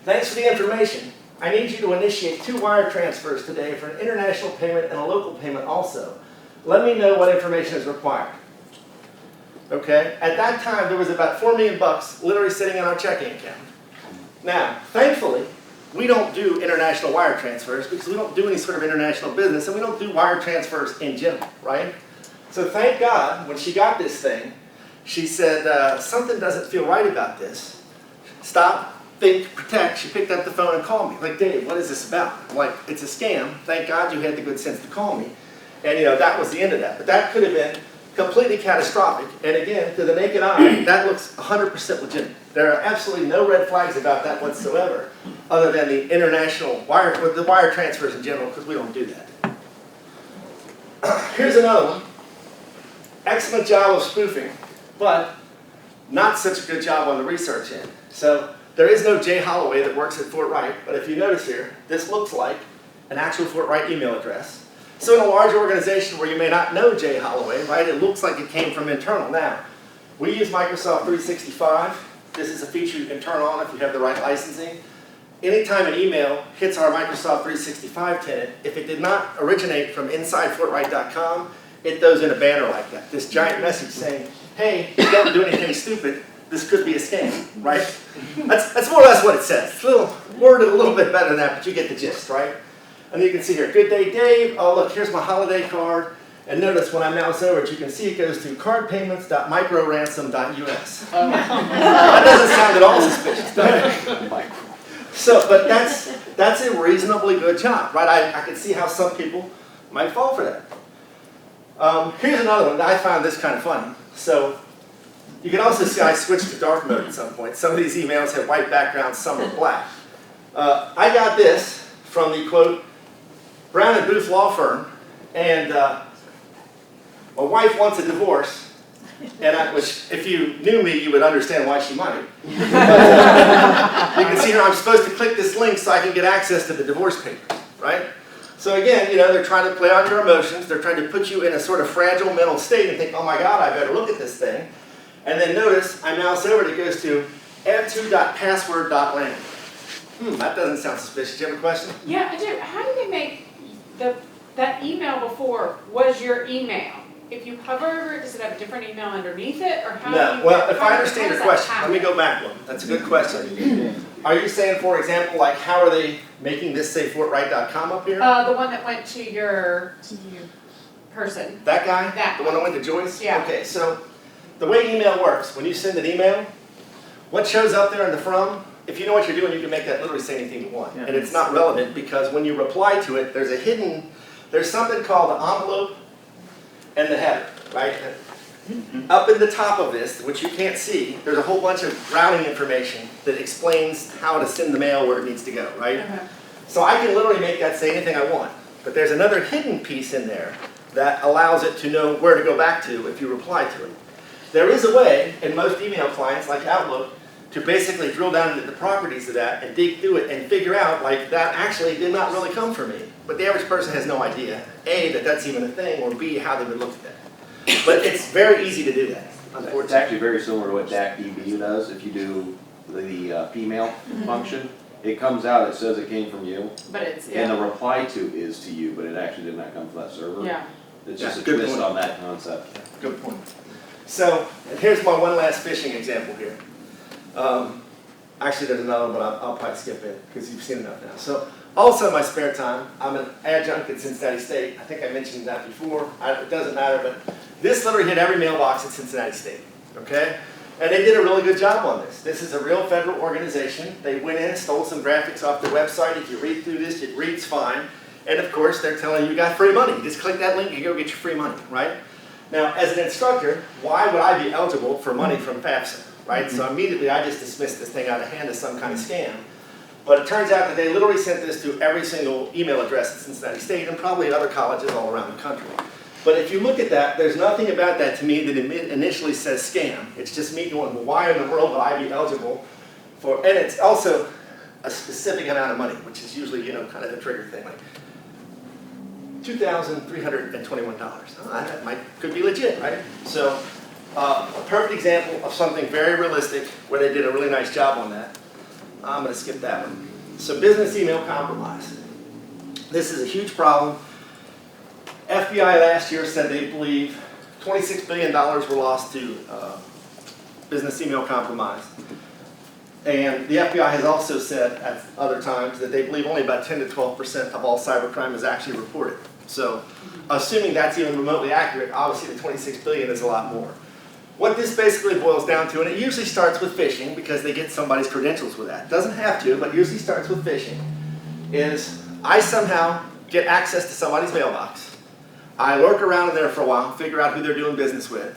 Thanks for the information. I need you to initiate 2 wire transfers today for an international payment and a local payment also. Let me know what information is required. Okay? At that time, there was about $4 million literally sitting in our checking account. Now, thankfully, we don't do international wire transfers because we don't do any sort of international business, and we don't do wire transfers in general, right? So thank God, when she got this thing, she said, something doesn't feel right about this. Stop, think, protect. She picked up the phone and called me. Like, Dave, what is this about? I'm like, it's a scam. Thank God you had the good sense to call me. And that was the end of that. But that could have been completely catastrophic. And again, to the naked eye, that looks 100% legitimate. There are absolutely no red flags about that whatsoever, other than the international wire, or the wire transfers in general, because we don't do that. Here's another one. Excellent job of spoofing, but not such a good job on the research end. So there is no Jay Holloway that works at Fort Wright, but if you notice here, this looks like an actual Fort Wright email address. So in a large organization where you may not know Jay Holloway, right, it looks like it came from internal. Now, we use Microsoft 365. This is a feature you can turn on if you have the right licensing. Anytime an email hits our Microsoft 365 tenant, if it did not originate from InsideFortWright.com, it throws in a banner like that. This giant message saying, hey, don't do anything stupid. This could be a scam, right? That's more or less what it says. It's worded a little bit better than that, but you get the gist, right? And you can see here, good day, Dave. Oh, look, here's my holiday card. And notice when I mouse over it, you can see it goes to cardpayments.microransom.us. That doesn't sound at all suspicious, does it? So, but that's a reasonably good job, right? I can see how some people might fall for that. Here's another one. I found this kind of funny. So you can also see I switched to dark mode at some point. Some of these emails have white backgrounds, some are black. I got this from the, quote, Brown and Booth law firm, and my wife wants a divorce, and which if you knew me, you would understand why she might. But, you can see here I'm supposed to click this link so I can get access to the divorce papers, right? So again, they're trying to play on your emotions. They're trying to put you in a sort of fragile mental state and think, oh my God, I better look at this thing. And then notice, I mouse over it, it goes to add2.password.land. That doesn't sound suspicious. Do you have a question? Yeah, I do. How do they make that email before was your email? If you hover over it, does it have a different email underneath it, or how? No. Well, if I understand your question, let me go back one. That's a good question. Are you saying, for example, like how are they making this say FortWright.com up here? The one that went to your person. That guy? That the one that went to Joyce? Yeah. Okay, so the way email works, when you send an email, what shows up there in the from, if you know what you're doing, you can make that literally say anything you want. Yeah. And it's not relevant because when you reply to it, there's a hidden there's something called the envelope and the header, right? Up in the top of this, which you can't see, there's a whole bunch of routing information that explains how to send the mail where it needs to go, right? Okay. So I can literally make that say anything I want. But there's another hidden piece in there that allows it to know where to go back to if you reply to it. There is a way in most email clients like Outlook to basically drill down into the properties of that and dig through it and figure out, like, that actually did not really come from me. But the average person has no idea, A, that that's even a thing, or B, how they would look at that. But it's very easy to do that, It's unfortunately. actually very similar to what DACDB does. If you do the email function, it comes out, it says it came from you, But it's, and yeah, the reply to is to you, but it actually did not come from that server. yeah. It's just Yeah, a good twist point. on that concept. Good point. So, and here's my one last phishing example here. Actually, there's another one, but I'll probably skip it because you've seen enough now. So, also in my spare time, I'm an adjunct at Cincinnati State. I think I mentioned that before. It doesn't matter, but this literally hit every mailbox at Cincinnati State, okay? And they did a really good job on this. This is a real federal organization. They went in and stole some graphics off their website. If you read through this, it reads fine. And of course, they're telling you got free money. Just click that link and you go get your free money, right? Now, as an instructor, why would I be eligible for money from FAFSA, right? So immediately I just dismissed this thing out of hand as some kind of scam. But it turns out that they literally sent this to every single email address at Cincinnati State and probably at other colleges all around the country. But if you look at that, there's nothing about that to me that initially says scam. It's just me going, well, why in the world would I be eligible for, and it's also a specific amount of money, which is usually, kind of the trigger thing, like $2,321. That could be legit, right? So a perfect example of something very realistic where they did a really nice job on that. I'm going to skip that one. So business email compromise. This is a huge problem. FBI last year said they believe $26 billion were lost to business email compromise. And the FBI has also said at other times that they believe only about 10 to 12% of all cybercrime is actually reported. So assuming that's even remotely accurate, obviously the 26 billion is a lot more. What this basically boils down to, and it usually starts with phishing because they get somebody's credentials with that. Doesn't have to, but usually starts with phishing, is I somehow get access to somebody's mailbox. I lurk around in there for a while, figure out who they're doing business with,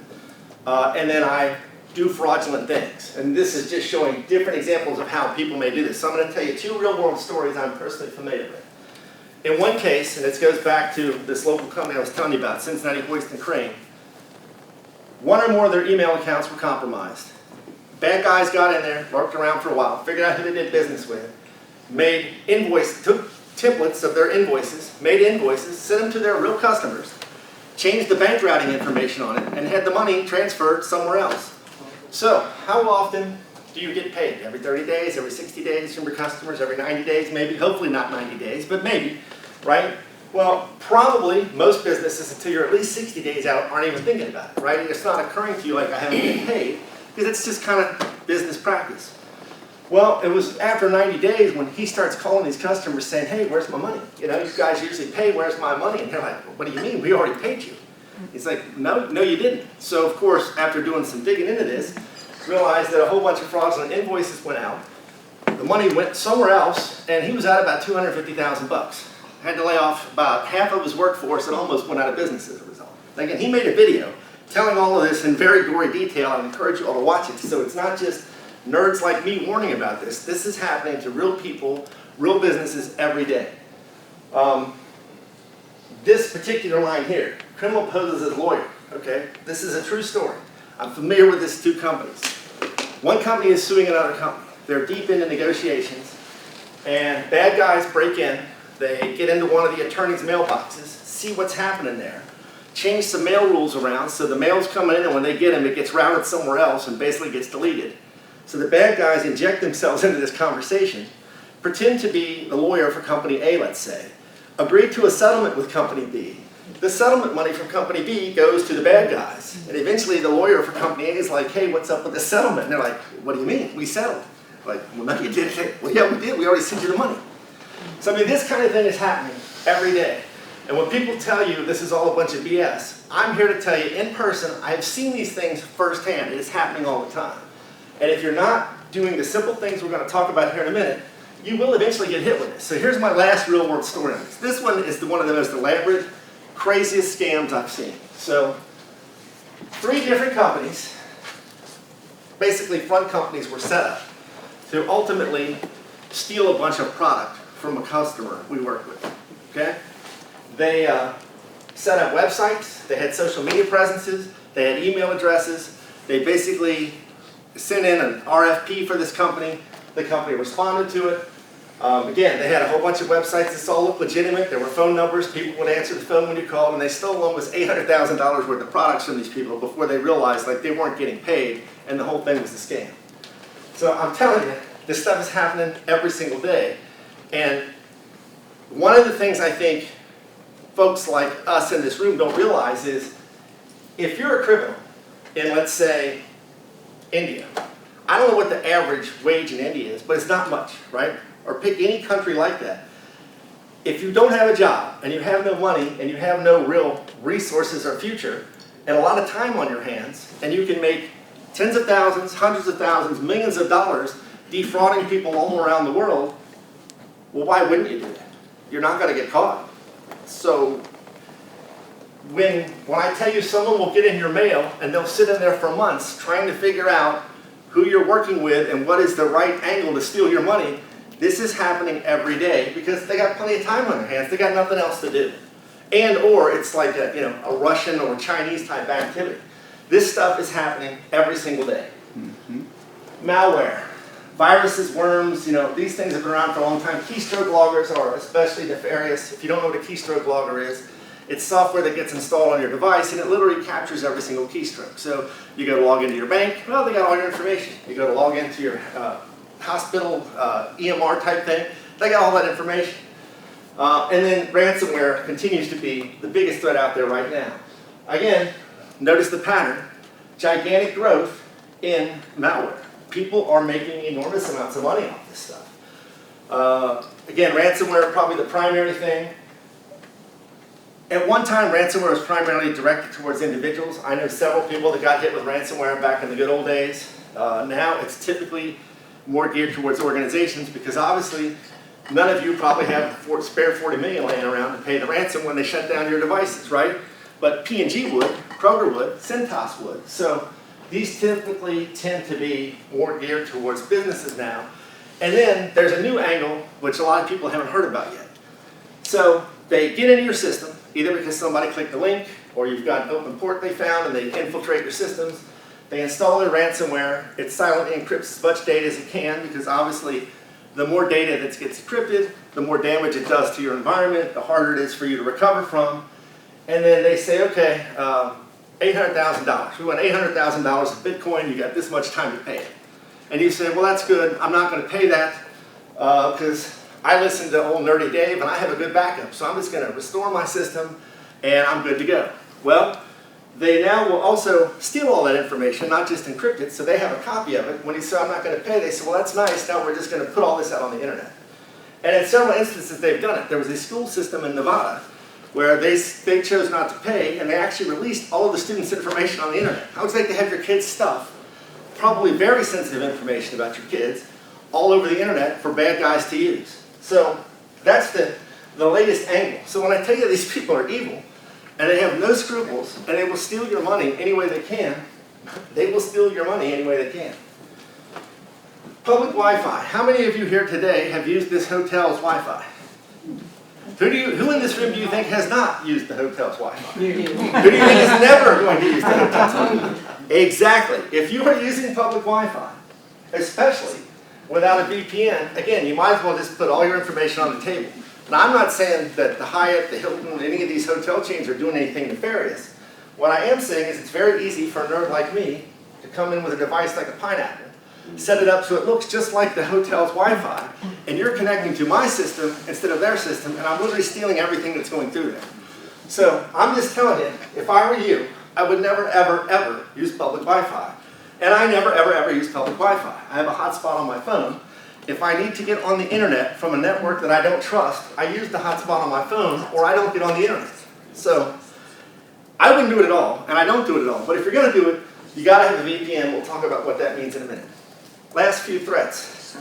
and then I do fraudulent things. And this is just showing different examples of how people may do this. So I'm going to tell you two real-world stories I'm personally familiar with. In one case, and this goes back to this local company I was telling you about, Cincinnati Hoist and Crane, one or more of their email accounts were compromised. Bad guys got in there, lurked around for a while, figured out who they did business with, made invoices, took templates of their invoices, made invoices, sent them to their real customers, changed the bank routing information on it, and had the money transferred somewhere else. So, how often do you get paid? Every 30 days, every 60 days from your customers, every 90 days, maybe, hopefully not 90 days, but maybe, right? Well, probably most businesses, until you're at least 60 days out, aren't even thinking about it, right? It's not occurring to you like I haven't been paid, because it's just kind of business practice. Well, it was after 90 days when he starts calling these customers saying, hey, where's my money? You guys usually pay, where's my money? And they're like, well, what do you mean? We already paid you. He's like, no, you didn't. So, of course, after doing some digging into this, realized that a whole bunch of fraudulent invoices went out. The money went somewhere else, and he was out about $250,000. Had to lay off about half of his workforce and almost went out of business as a result. Again, he made a video telling all of this in very gory detail. I encourage you all to watch it. So it's not just nerds like me warning about this. This is happening to real people, real businesses every day. This particular line here, criminal poses as lawyer, okay? This is a true story. I'm familiar with these two companies. One company is suing another company. They're deep into negotiations, and bad guys break in. They get into one of the attorney's mailboxes, see what's happening there, change some mail rules around so the mail's coming in, and when they get them, it gets routed somewhere else and basically gets deleted. So the bad guys inject themselves into this conversation, pretend to be the lawyer for company A, let's say, agree to a settlement with company B. The settlement money from company B goes to the bad guys. And eventually the lawyer for company A is like, hey, what's up with the settlement? And they're like, what do you mean? We settled. Like, well, no, you didn't. Well, yeah, we did. We already sent you the money. So, I mean, this kind of thing is happening every day. And when people tell you this is all a bunch of BS, I'm here to tell you in person, I've seen these things firsthand. It is happening all the time. And if you're not doing the simple things we're going to talk about here in a minute, you will eventually get hit with this. So here's my last real world story on this. This one is one of the most elaborate, craziest scams I've seen. So 3 different companies, basically front companies, were set up to ultimately steal a bunch of product from a customer we work with, okay? They set up websites, they had social media presences, they had email addresses, they basically sent in an RFP for this company, the company responded to it. Again, they had a whole bunch of websites that all looked legitimate, there were phone numbers, people would answer the phone when you called, and they stole almost $800,000 worth of products from these people before they realized like they weren't getting paid and the whole thing was a scam. So I'm telling you, this stuff is happening every single day. And one of the things I think folks like us in this room don't realize is if you're a criminal in, let's say, India, I don't know what the average wage in India is, but it's not much, right? Or pick any country like that. If you don't have a job and you have no money and you have no real resources or future and a lot of time on your hands and you can make tens of thousands, hundreds of thousands, millions of dollars defrauding people all around the world, well, why wouldn't you do that? You're not going to get caught. So when I tell you someone will get in your mail and they'll sit in there for months trying to figure out who you're working with and what is the right angle to steal your money, this is happening every day because they got plenty of time on their hands. They got nothing else to do. And or it's like a Russian or Chinese type activity. This stuff is happening every single day. Malware, viruses, worms, these things have been around for a long time. Keystroke loggers are especially nefarious. If you don't know what a keystroke logger is, it's software that gets installed on your device and it literally captures every single keystroke. So you go to log into your bank, well, they got all your information. You go to log into your hospital EMR type thing, they got all that information. And then ransomware continues to be the biggest threat out there right now. Again, notice the pattern, gigantic growth in malware. People are making enormous amounts of money off this stuff. Again, ransomware probably the primary thing. At one time, ransomware was primarily directed towards individuals. I know several people that got hit with ransomware back in the good old days. Now it's typically more geared towards organizations because obviously none of you probably have spare $40 million laying around to pay the ransom when they shut down your devices, right? But P&G would, Kroger would, Cintas would. So these typically tend to be more geared towards businesses now. And then there's a new angle which a lot of people haven't heard about yet. So they get into your system, either because somebody clicked the link or you've got an open port they found and they infiltrate your systems. They install their ransomware. It silently encrypts as much data as it can because obviously the more data that gets encrypted, the more damage it does to your environment, the harder it is for you to recover from. And then they say, okay, $800,000. We want $800,000 of Bitcoin. You got this much time to pay it. And you say, well, that's good. I'm not going to pay that because I listen to old Nerdy Dave and I have a good backup. So I'm just going to restore my system and I'm good to go. Well, they now will also steal all that information, not just encrypt it, so they have a copy of it. When you say, I'm not going to pay, they say, well, that's nice, now we're just going to put all this out on the internet. And in several instances they've done it. There was a school system in Nevada where they chose not to pay, and they actually released all of the students' information on the internet. How would you like to have your kids' stuff, probably very sensitive information about your kids, all over the internet for bad guys to use? So that's the latest angle. So when I tell you these people are evil, and they have no scruples, and they will steal your money any way they can. They will steal your money any way they can. Public Wi-Fi. How many of you here today have used this hotel's Wi-Fi? Who in this room do you think has not used the hotel's Wi-Fi? Who do you think is never going to use the hotel's Wi-Fi? Exactly. If you are using public Wi-Fi, especially without a VPN, again, you might as well just put all your information on the table. Now, I'm not saying that the Hyatt, the Hilton, any of these hotel chains are doing anything nefarious. What I am saying is it's very easy for a nerd like me to come in with a device like a pineapple, set it up so it looks just like the hotel's Wi-Fi, and you're connecting to my system instead of their system, and I'm literally stealing everything that's going through there. So I'm just telling you, if I were you, I would never, ever, ever use public Wi-Fi. And I never, ever, ever use public Wi-Fi. I have a hotspot on my phone. If I need to get on the internet from a network that I don't trust, I use the hotspot on my phone, or I don't get on the internet. So I wouldn't do it at all, and I don't do it at all. But if you're going to do it, you got to have a VPN. We'll talk about what that means in a minute. Last few threats.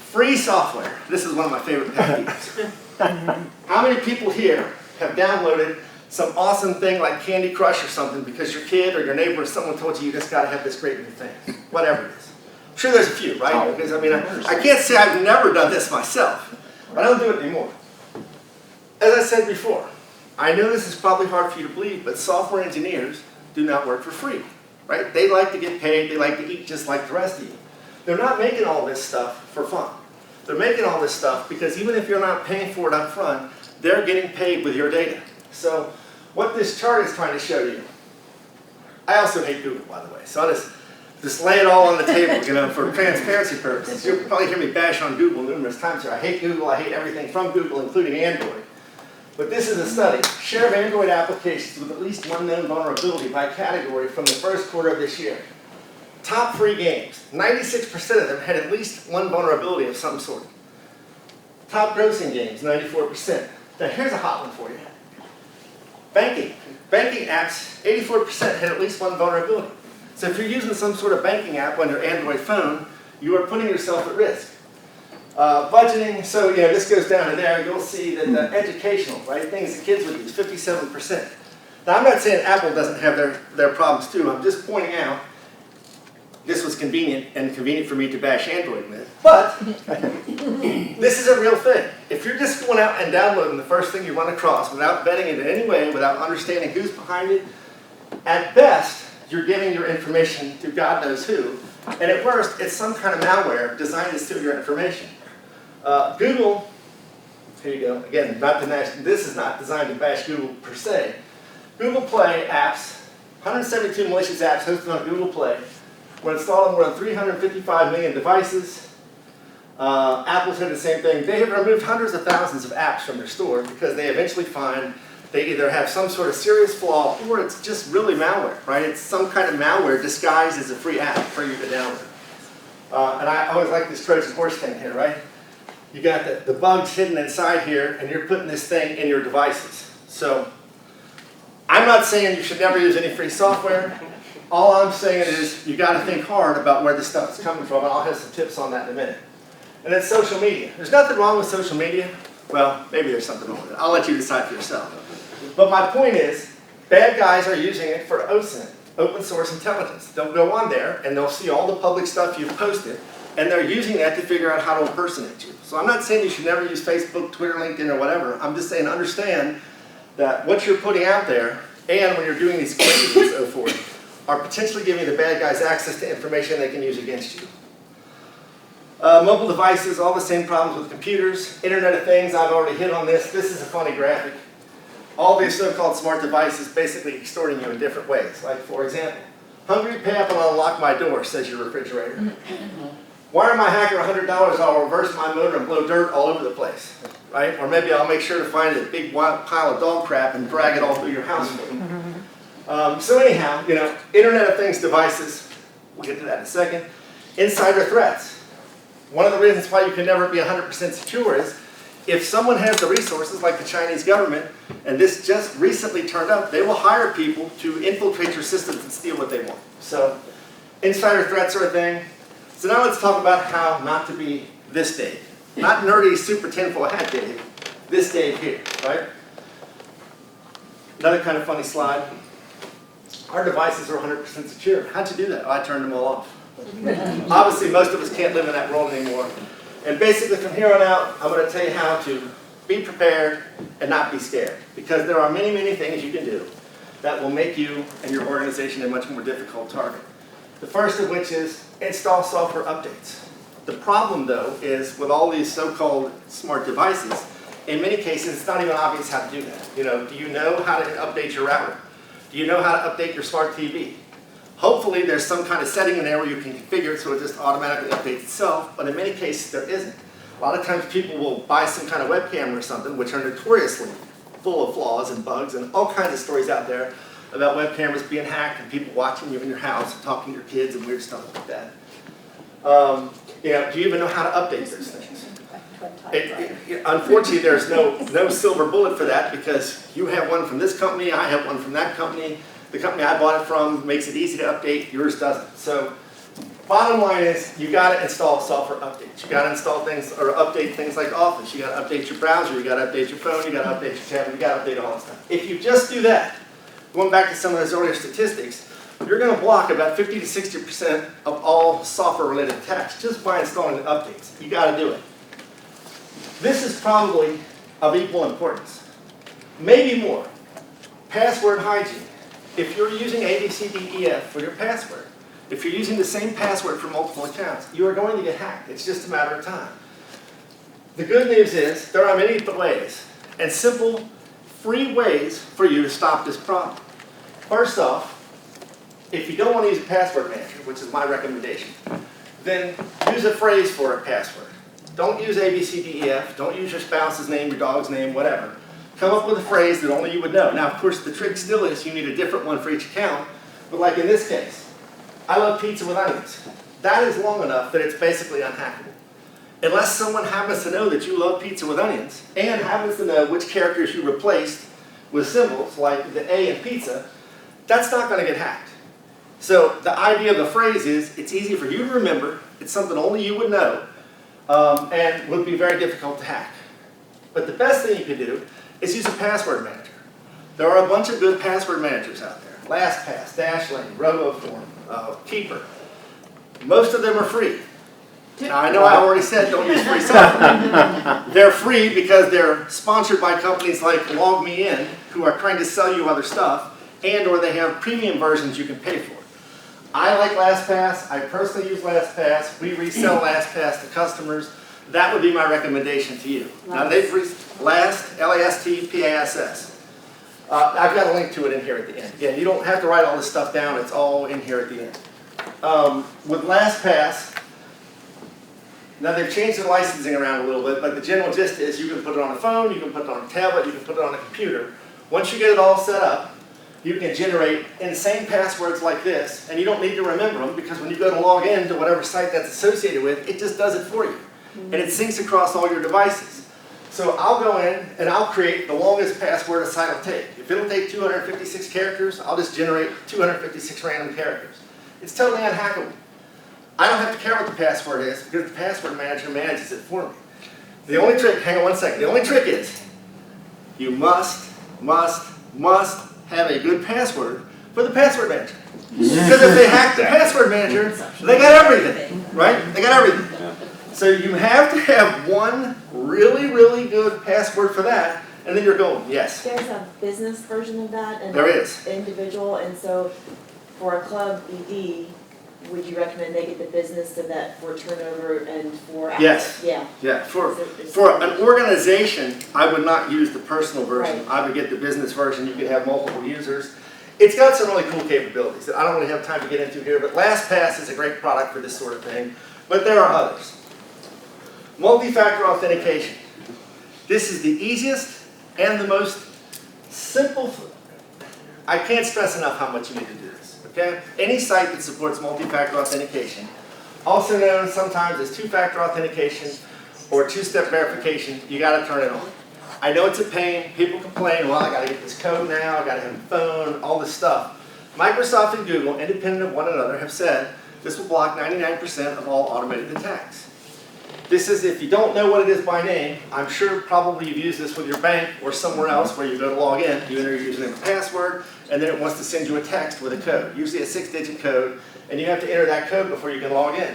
Free software. This is one of my favorite pet peeves. How many people here have downloaded some awesome thing like Candy Crush or something because your kid or your neighbor or someone told you just got to have this great new thing, whatever it is? I'm sure there's a few, right? Because I mean, I can't say I've never done this myself, but I don't do it anymore. As I said before, I know this is probably hard for you to believe, but software engineers do not work for free, right? They like to get paid, they like to eat just like the rest of you. They're not making all this stuff for fun. They're making all this stuff because even if you're not paying for it up front, they're getting paid with your data. So what this chart is trying to show you, I also hate Google, by the way, so I'll just lay it all on the table, you know, for transparency purposes. You'll probably hear me bash on Google numerous times here. I hate Google, I hate everything from Google, including Android. But this is a study. Share of Android applications with at least one known vulnerability by category from the first quarter of this year. Top free games, 96% of them had at least one vulnerability of some sort. Top grossing games, 94%. Now here's a hot one for you. Banking. Banking apps, 84% had at least one vulnerability. So if you're using some sort of banking app on your Android phone, you are putting yourself at risk. Budgeting, so this goes down to there, you'll see that the educational, right, things that kids would use, 57%. Now I'm not saying Apple doesn't have their problems too, I'm just pointing out this was convenient and convenient for me to bash Android with, but this is a real thing. If you're just going out and downloading the first thing you run across without vetting it in any way, without understanding who's behind it, at best, you're giving your information to God knows who, and at worst, it's some kind of malware designed to steal your information. Google, here you go, again, this is not designed to bash Google per se. Google Play apps, 172 malicious apps hosted on Google Play, were installed on more than 355 million devices. Apple said the same thing. They have removed hundreds of thousands of apps from their store because they eventually find they either have some sort of serious flaw or it's just really malware, right? It's some kind of malware disguised as a free app for you to download. And I always like this Trojan horse thing here, right? You got the bugs hidden inside here and you're putting this thing in your devices. So I'm not saying you should never use any free software. All I'm saying is you got to think hard about where this stuff is coming from, and I'll have some tips on that in a minute. And then social media. There's nothing wrong with social media. Well, maybe there's something wrong with it. I'll let you decide for yourself. But my point is, bad guys are using it for OSINT, open source intelligence. They'll go on there and they'll see all the public stuff you've posted, and they're using that to figure out how to impersonate you. So I'm not saying you should never use Facebook, Twitter, LinkedIn, or whatever. I'm just saying understand that what you're putting out there, and when you're doing these cookies and so forth, are potentially giving the bad guys access to information they can use against you. Mobile devices, all the same problems with computers. Internet of Things, I've already hit on this. This is a funny graphic. All these so-called smart devices basically extorting you in different ways. Like, for example, hungry, pay up and unlock my door, says your refrigerator. Wire my hacker $100, I'll reverse my motor and blow dirt all over the place. Right? Or maybe I'll make sure to find a big pile of dog crap and drag it all through your house for you. So anyhow, Internet of Things devices, we'll get to that in a second. Insider threats. One of the reasons why you can never be 100% secure is if someone has the resources like the Chinese government, and this just recently turned up, they will hire people to infiltrate your systems and steal what they want. So insider threats are a thing. So now let's talk about how not to be this Dave. Not nerdy, super tinfoil hat Dave. This Dave here, right? Another kind of funny slide. Our devices are 100% secure. How'd you do that? Oh, I turned them all off. Obviously, most of us can't live in that world anymore. And basically, from here on out, I'm going to tell you how to be prepared and not be scared. Because there are many, many things you can do that will make you and your organization a much more difficult target. The first of which is install software updates. The problem, though, is with all these so-called smart devices, in many cases, it's not even obvious how to do that. Do you know how to update your router? Do you know how to update your smart TV? Hopefully there's some kind of setting in there where you can configure it so it just automatically updates itself, but in many cases there isn't. A lot of times people will buy some kind of webcam or something, which are notoriously full of flaws and bugs and all kinds of stories out there about web cameras being hacked and people watching you in your house and talking to your kids and weird stuff like that. Do you even know how to update those things? Unfortunately, there's no silver bullet for that because you have one from this company, I have one from that company. The company I bought it from makes it easy to update, yours doesn't. So Bottom line is, you gotta install software updates. You gotta install things, or update things like Office. You gotta update your browser, you gotta update your phone, you gotta update your tablet, you gotta update all this stuff. If you just do that, going back to some of those earlier statistics, you're gonna block about 50 to 60% of all software-related attacks just by installing the updates. You gotta do it. This is probably of equal importance, maybe more. Password hygiene. If you're using ABCDEF for your password, if you're using the same password for multiple accounts, you are going to get hacked. It's just a matter of time. The good news is there are many ways and simple, free ways for you to stop this problem. First off, if you don't want to use a password manager, which is my recommendation, then use a phrase for a password. Don't use ABCDEF, don't use your spouse's name, your dog's name, whatever. Come up with a phrase that only you would know. Now, of course, the trick still is you need a different one for each account, but like in this case, I love pizza with onions. That is long enough that it's basically unhackable. Unless someone happens to know that you love pizza with onions and happens to know which characters you replaced with symbols, like the A in pizza, that's not going to get hacked. So the idea of the phrase is it's easy for you to remember, it's something only you would know, and would be very difficult to hack. But the best thing you can do is use a password manager. There are a bunch of good password managers out there. LastPass, Dashlane, RoboForm, Keeper. Most of them are free. Now I know I already said don't use free software. They're free because they're sponsored by companies like LogMeIn, who are trying to sell you other stuff, and or they have premium versions you can pay for. I like LastPass. I personally use LastPass. We resell LastPass to customers. That would be my recommendation to you. Now they've LastPass. I've got a link to it in here at the end. Again, you don't have to write all this stuff down. It's all in here at the end. With LastPass, now they've changed the licensing around a little bit, but the general gist is you can put it on a phone, you can put it on a tablet, you can put it on a computer. Once you get it all set up, you can generate insane passwords like this, and you don't need to remember them because when you go to log in to whatever site that's associated with, it just does it for you. And it syncs across all your devices. So I'll go in and I'll create the longest password a site will take. If it'll take 256 characters, I'll just generate 256 random characters. It's totally unhackable. I don't have to care what the password is because the password manager manages it for me. The only trick, hang on one second, the only trick is you must have a good password for the password manager. Because if they hack the password manager, they got everything, right? They got everything. So you have to have one really good password for that, and then you're golden. Yes? There's a business version of that, and there is. Individual, and so for a club ED, would you recommend they get the business so that for turnover and for yes. Yeah. Yeah. For an organization, I would not use the personal version. Right. I would get the business version. You could have multiple users. It's got some really cool capabilities that I don't really have time to get into here, but LastPass is a great product for this sort of thing. But there are others. Multi-factor authentication. This is the easiest and the most simple. I can't stress enough how much you need to do this. Okay? Any site that supports multi-factor authentication, also known sometimes as two-factor authentication or two-step verification, you got to turn it on. I know it's a pain. People complain, well, I got to get this code now, I got to have a phone, all this stuff. Microsoft and Google, independent of one another, have said this will block 99% of all automated attacks. This is, if you don't know what it is by name, I'm sure probably you've used this with your bank or somewhere else where you go to log in, you enter your username and password, and then it wants to send you a text with a code, usually a 6-digit code, and you have to enter that code before you can log in.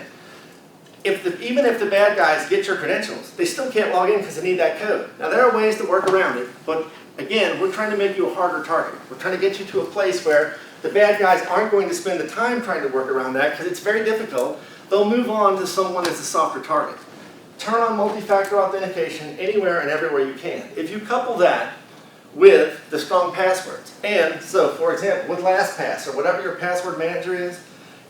Even if the bad guys get your credentials, they still can't log in because they need that code. Now there are ways to work around it, but again, we're trying to make you a harder target. We're trying to get you to a place where the bad guys aren't going to spend the time trying to work around that because it's very difficult. They'll move on to someone that's a softer target. Turn on multi-factor authentication anywhere and everywhere you can. If you couple that with the strong passwords, and so for example, with LastPass or whatever your password manager is,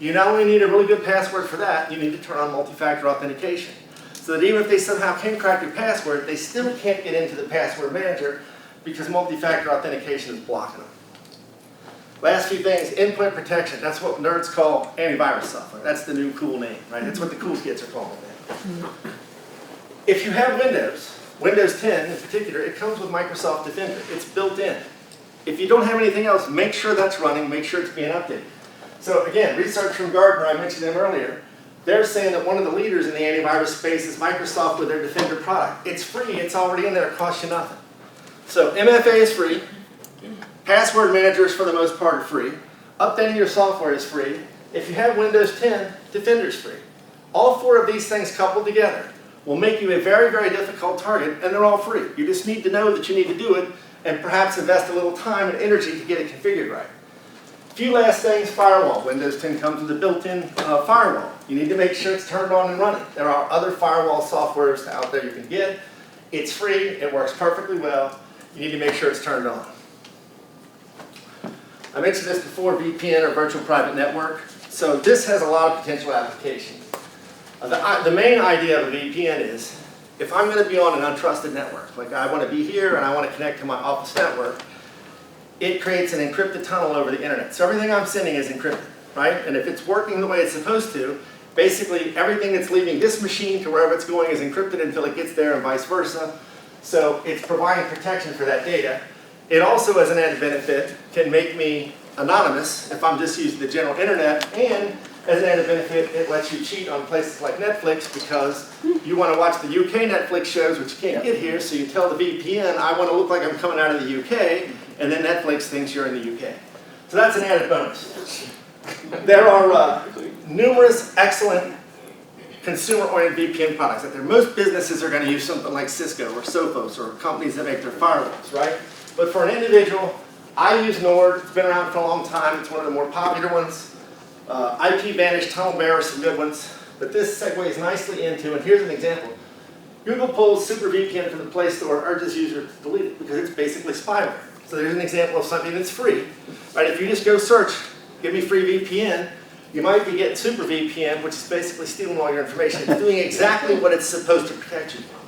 you not only need a really good password for that, you need to turn on multi-factor authentication. So that even if they somehow can crack your password, they still can't get into the password manager because multi-factor authentication is blocking them. Last few things, endpoint protection. That's what nerds call antivirus software. That's the new cool name, right? That's what the cool kids are calling it. If you have Windows 10 in particular, it comes with Microsoft Defender. It's built in. If you don't have anything else, make sure that's running, make sure it's being updated. So again, research from Gartner, I mentioned them earlier, They're saying that one of the leaders in the antivirus space is Microsoft with their Defender product. It's free, it's already in there, it costs you nothing. So MFA is free, password managers for the most part are free, updating your software is free. If you have Windows 10, Defender is free. All four of these things coupled together will make you a very, very difficult target, and they're all free. You just need to know that you need to do it and perhaps invest a little time and energy to get it configured right. A few last things, firewall. Windows 10 comes with a built-in firewall. You need to make sure it's turned on and running. There are other firewall softwares out there you can get. It's free, it works perfectly well. You need to make sure it's turned on. I mentioned this before, VPN or virtual private network. So this has a lot of potential applications. The main idea of a VPN is, if I'm going to be on an untrusted network, like I want to be here and I want to connect to my office network, it creates an encrypted tunnel over the internet. So everything I'm sending is encrypted, right? And if it's working the way it's supposed to, basically everything that's leaving this machine to wherever it's going is encrypted until it gets there and vice versa. So it's providing protection for that data. It also, as an added benefit, can make me anonymous if I'm just using the general internet, and as an added benefit, it lets you cheat on places like Netflix because you want to watch the UK Netflix shows, which you can't get here, so you tell the VPN, I want to look like I'm coming out of the UK, and then Netflix thinks you're in the UK. So that's an added bonus. There are numerous excellent consumer-oriented VPN products out there. Most businesses are going to use something like Cisco or Sophos or companies that make their firewalls, right? But for an individual, I use Nord. It's been around for a long time. It's one of the more popular ones. IPVanish, TunnelBear are some good ones. But this segues nicely into, and here's an example. Google pulls Super VPN from the Play Store, urges users to delete it because it's basically spyware. So there's an example of something that's free. Right? If you just go search, give me free VPN, you might be getting Super VPN, which is basically stealing all your information. It's doing exactly what it's supposed to protect you from.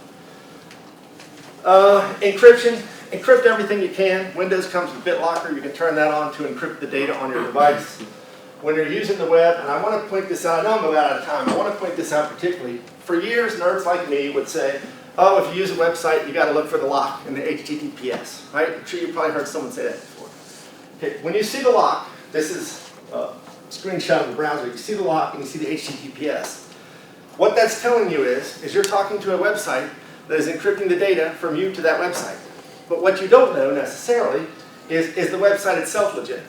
Encryption. Encrypt everything you can. Windows comes with Bitlocker. You can turn that on to encrypt the data on your device. When you're using the web, and I want to point this out, I know I'm about out of time, I want to point this out particularly. For years, nerds like me would say, oh, if you use a website, you got to look for the lock in the HTTPS, right? I'm sure you've probably heard someone say that before. Okay, when you see the lock, this is a screenshot of the browser, you see the lock and you see the HTTPS. What that's telling you is you're talking to a website that is encrypting the data from you to that website. But what you don't know necessarily is the website itself legit.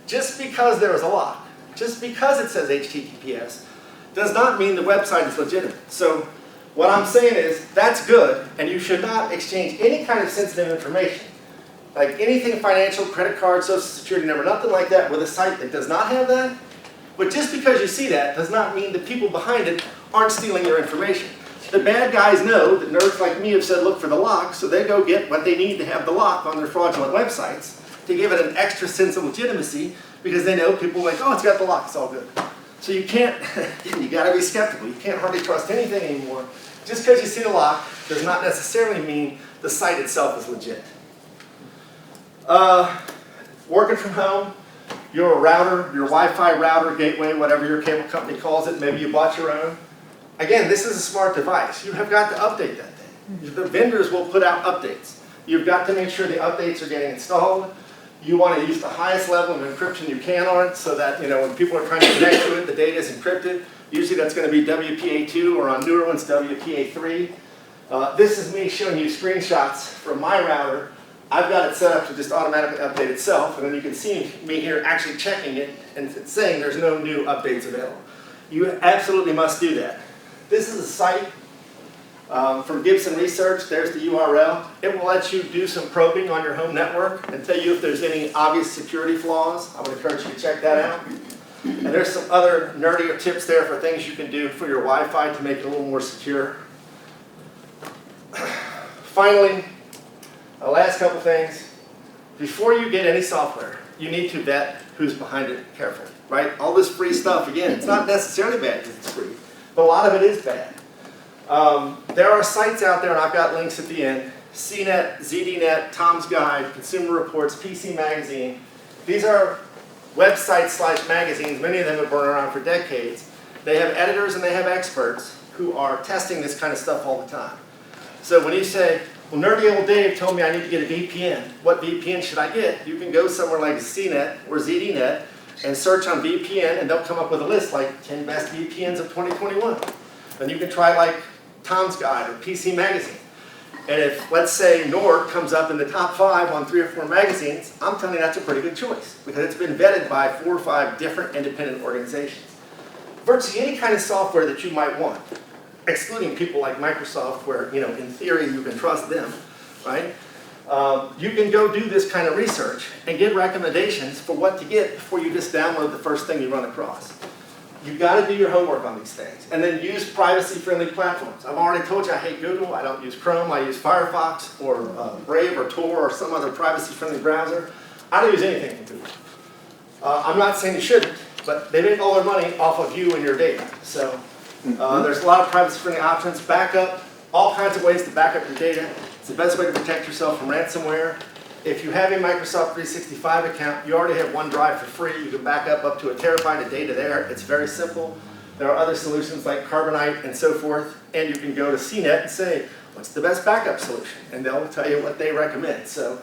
Just because there is a lock, just because it says HTTPS, does not mean the website is legitimate. So what I'm saying is that's good, and you should not exchange any kind of sensitive information, like anything financial, credit card, social security number, nothing like that with a site that does not have that. But just because you see that does not mean the people behind it aren't stealing your information. The bad guys know that nerds like me have said look for the lock, so they go get what they need to have the lock on their fraudulent websites to give it an extra sense of legitimacy, because they know people are like, oh, it's got the lock, it's all good. So you can't, you gotta be skeptical. You can't hardly trust anything anymore. Just because you see the lock does not necessarily mean the site itself is legit. Working from home, your router, your Wi-Fi router, gateway, whatever your cable company calls it, maybe you bought your own. Again, this is a smart device. You have got to update that thing. The vendors will put out updates. You've got to make sure the updates are getting installed. You want to use the highest level of encryption you can on it so that, when people are trying to connect to it, the data is encrypted. Usually that's going to be WPA2, or on newer ones, WPA3. This is me showing you screenshots from my router. I've got it set up to just automatically update itself, and then you can see me here actually checking it, and it's saying there's no new updates available. You absolutely must do that. This is a site from Gibson Research. There's the URL. It will let you do some probing on your home network and tell you if there's any obvious security flaws. I would encourage you to check that out. And there's some other nerdier tips there for things you can do for your Wi-Fi to make it a little more secure. Finally, the last couple things. Before you get any software, you need to vet who's behind it carefully, right? All this free stuff, again, it's not necessarily bad because it's free, but a lot of it is bad. There are sites out there, and I've got links at the end, CNET, ZDNet, Tom's Guide, Consumer Reports, PC Magazine. These are websites/magazines. Many of them have been around for decades. They have editors and they have experts who are testing this kind of stuff all the time. So when you say, well, nerdy old Dave told me I need to get a VPN. What VPN should I get? You can go somewhere like CNET or ZDNet, and search on VPN, and they'll come up with a list like 10 best VPNs of 2021. Then you can try like Tom's Guide or PC Magazine. And if, let's say, Nord comes up in the top 5 on 3 or 4 magazines, I'm telling you that's a pretty good choice because it's been vetted by 4 or 5 different independent organizations. Virtually any kind of software that you might want, excluding people like Microsoft where, in theory you can trust them, right? You can go do this kind of research and get recommendations for what to get before you just download the first thing you run across. You've got to do your homework on these things and then use privacy-friendly platforms. I've already told you I hate Google. I don't use Chrome. I use Firefox or Brave or Tor or some other privacy-friendly browser. I don't use anything from Google. I'm not saying you shouldn't, but they make all their money off of you and your data. So there's a lot of privacy-friendly options. Backup, all kinds of ways to back up your data. It's the best way to protect yourself from ransomware. If you have a Microsoft 365 account, you already have OneDrive for free. You can back up to a terabyte of data there. It's very simple. There are other solutions like Carbonite and so forth. And you can go to CNET and say, what's the best backup solution? And they'll tell you what they recommend. So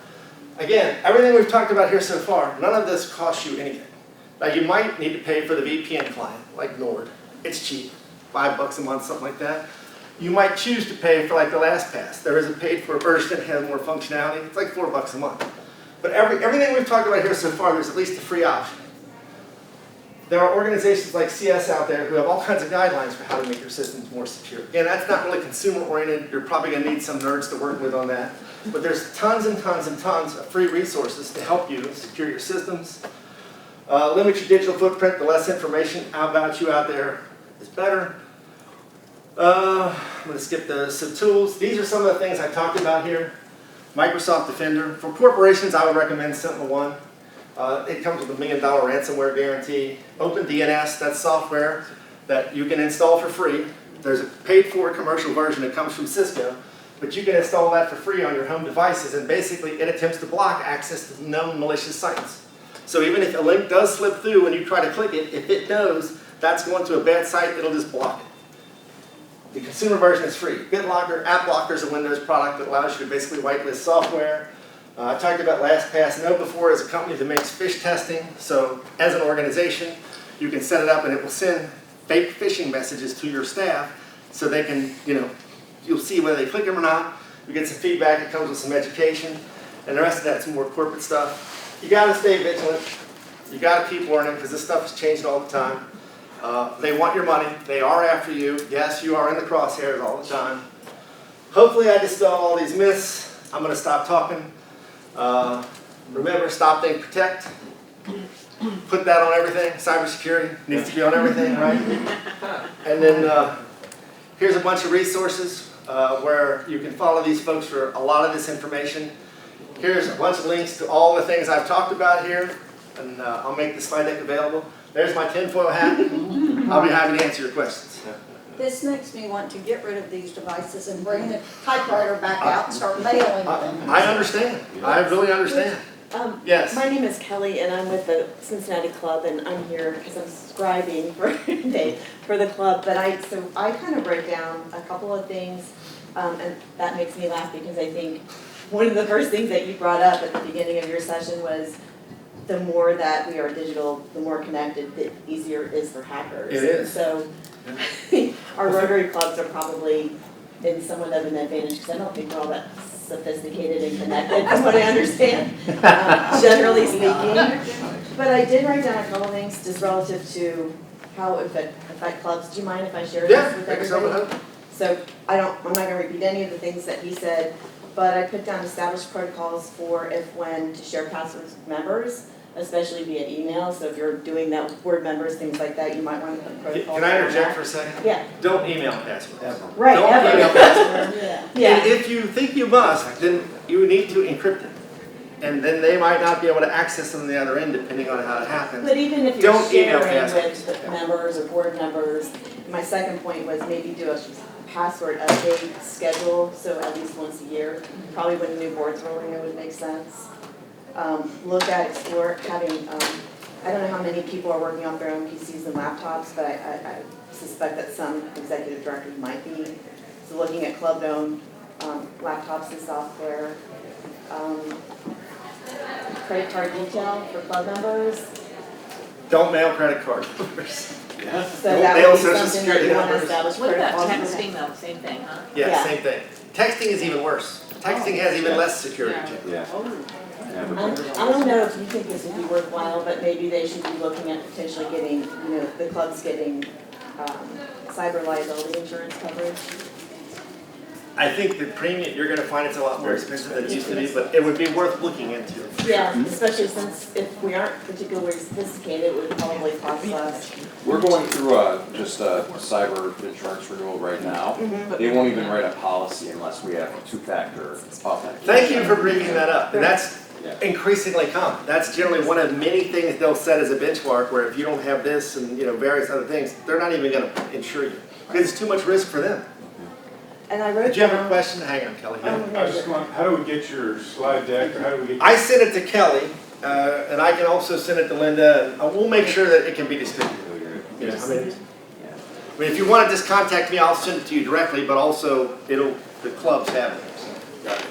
again, everything we've talked about here so far, none of this costs you anything. Now you might need to pay for the VPN client, like Nord. It's cheap, $5 a month, something like that. You might choose to pay for like the LastPass. There is a paid for version that has more functionality. It's like $4 a month. But everything we've talked about here so far, there's at least a free option. There are organizations like CS out there who have all kinds of guidelines for how to make your systems more secure. Again, that's not really consumer oriented. You're probably going to need some nerds to work with on that. But there's tons and tons and tons of free resources to help you secure your systems. Limit your digital footprint. The less information about you out there is better. I'm going to skip those. So tools, these are some of the things I talked about here. Microsoft Defender. For corporations, I would recommend SentinelOne. It comes with a $1 million ransomware guarantee. OpenDNS, that's software that you can install for free. There's a paid-for commercial version that comes from Cisco, but you can install that for free on your home devices, and basically it attempts to block access to known malicious sites. So even if a link does slip through when you try to click it, if it knows that's going to a bad site, it'll just block it. The consumer version is free. Bitlocker App Locker is a Windows product that allows you to basically whitelist software. I talked about LastPass. KnowBe4 is a company that makes phish testing. So as an organization, you can set it up and it will send fake phishing messages to your staff so they can, you'll see whether they click them or not. You get some feedback. It comes with some education. And the rest of that's more corporate stuff. You got to stay vigilant. You got to keep learning because this stuff is changing all the time. They want your money. They are after you. Yes, you are in the crosshairs all the time. Hopefully I dispel all these myths. I'm going to stop talking. Remember, stop, think, protect. Put that on everything. Cybersecurity needs to be on everything, right? And then here's a bunch of resources where you can follow these folks for a lot of this information. Here's a bunch of links to all the things I've talked about here. And I'll make the slide deck available. There's my tinfoil hat. I'll be happy to answer your questions. This makes me want to get rid of these devices and bring the typewriter back out and start mailing them. I understand. I really understand. Yes. My name is Kelly, and I'm with the Cincinnati Club, and I'm here because I'm scribing for the club. But I kind of break down a couple of things, and that makes me laugh because I think one of the first things that you brought up at the beginning of your session was the more that we are digital, the more connected, the easier it is for hackers. It is. So our Rotary clubs are probably in somewhat of an advantage because I don't think we're all that sophisticated and connected from what I understand, generally speaking. But I did write down a couple things just relative to how it would affect clubs. Do you mind if I share this with everybody? So I'm not going to repeat any of the things that he said, but I put down established protocols for if when to share passwords with members, especially via email. So if you're doing that with board members, things like that, you might want to put protocols. Can I interject for a second? Yeah. Don't email passwords. Ever. Right. Don't ever. email passwords. Yeah. And if you think you must, then you need to encrypt it. And then they might not be able to access them on the other end depending on how it happens. But even if you're Don't email sharing passwords. with members or board members, my second point was maybe do a password update schedule, so at least once a year. Probably when new board's rolling, it would make sense. Look at, explore, having, I don't know how many people are working off their own PCs and laptops, but I suspect that some executive directors might be. So looking at club-owned laptops and software. Credit card detail for club members. Don't mail credit card numbers. So Don't that mail would be Social something that Security you want to numbers. establish What about protocol. text email, same thing, huh? Yeah, Yeah. same thing. Texting is even worse. Texting has even less security. Yeah. I don't know if you think this would be worthwhile, but maybe they should be looking at potentially getting, the clubs getting cyber liability insurance coverage. I think the premium, you're gonna find it's a lot more expensive than it used to be, but it would be worth looking into. Yeah, especially since if we aren't particularly sophisticated, it would probably cost less. We're going through just a cyber insurance renewal right now. They won't even write a policy unless we have two-factor authentication. Thank you for bringing that up. And that's Yeah. increasingly common. That's generally one of many things they'll set as a benchmark where if you don't have this and, various other things, they're not even gonna insure you. Because it's too much risk for them. And I wrote Did you have a down. question? Hang on, Kelly. Yeah. I just want, how do we get your slide deck, or how do we get? I sent it to Kelly, and I can also send it to Linda, and we'll make sure that it can be distributed. You know, I mean, if you want to just contact me, I'll send it to you directly, but also the clubs have it. So, got it.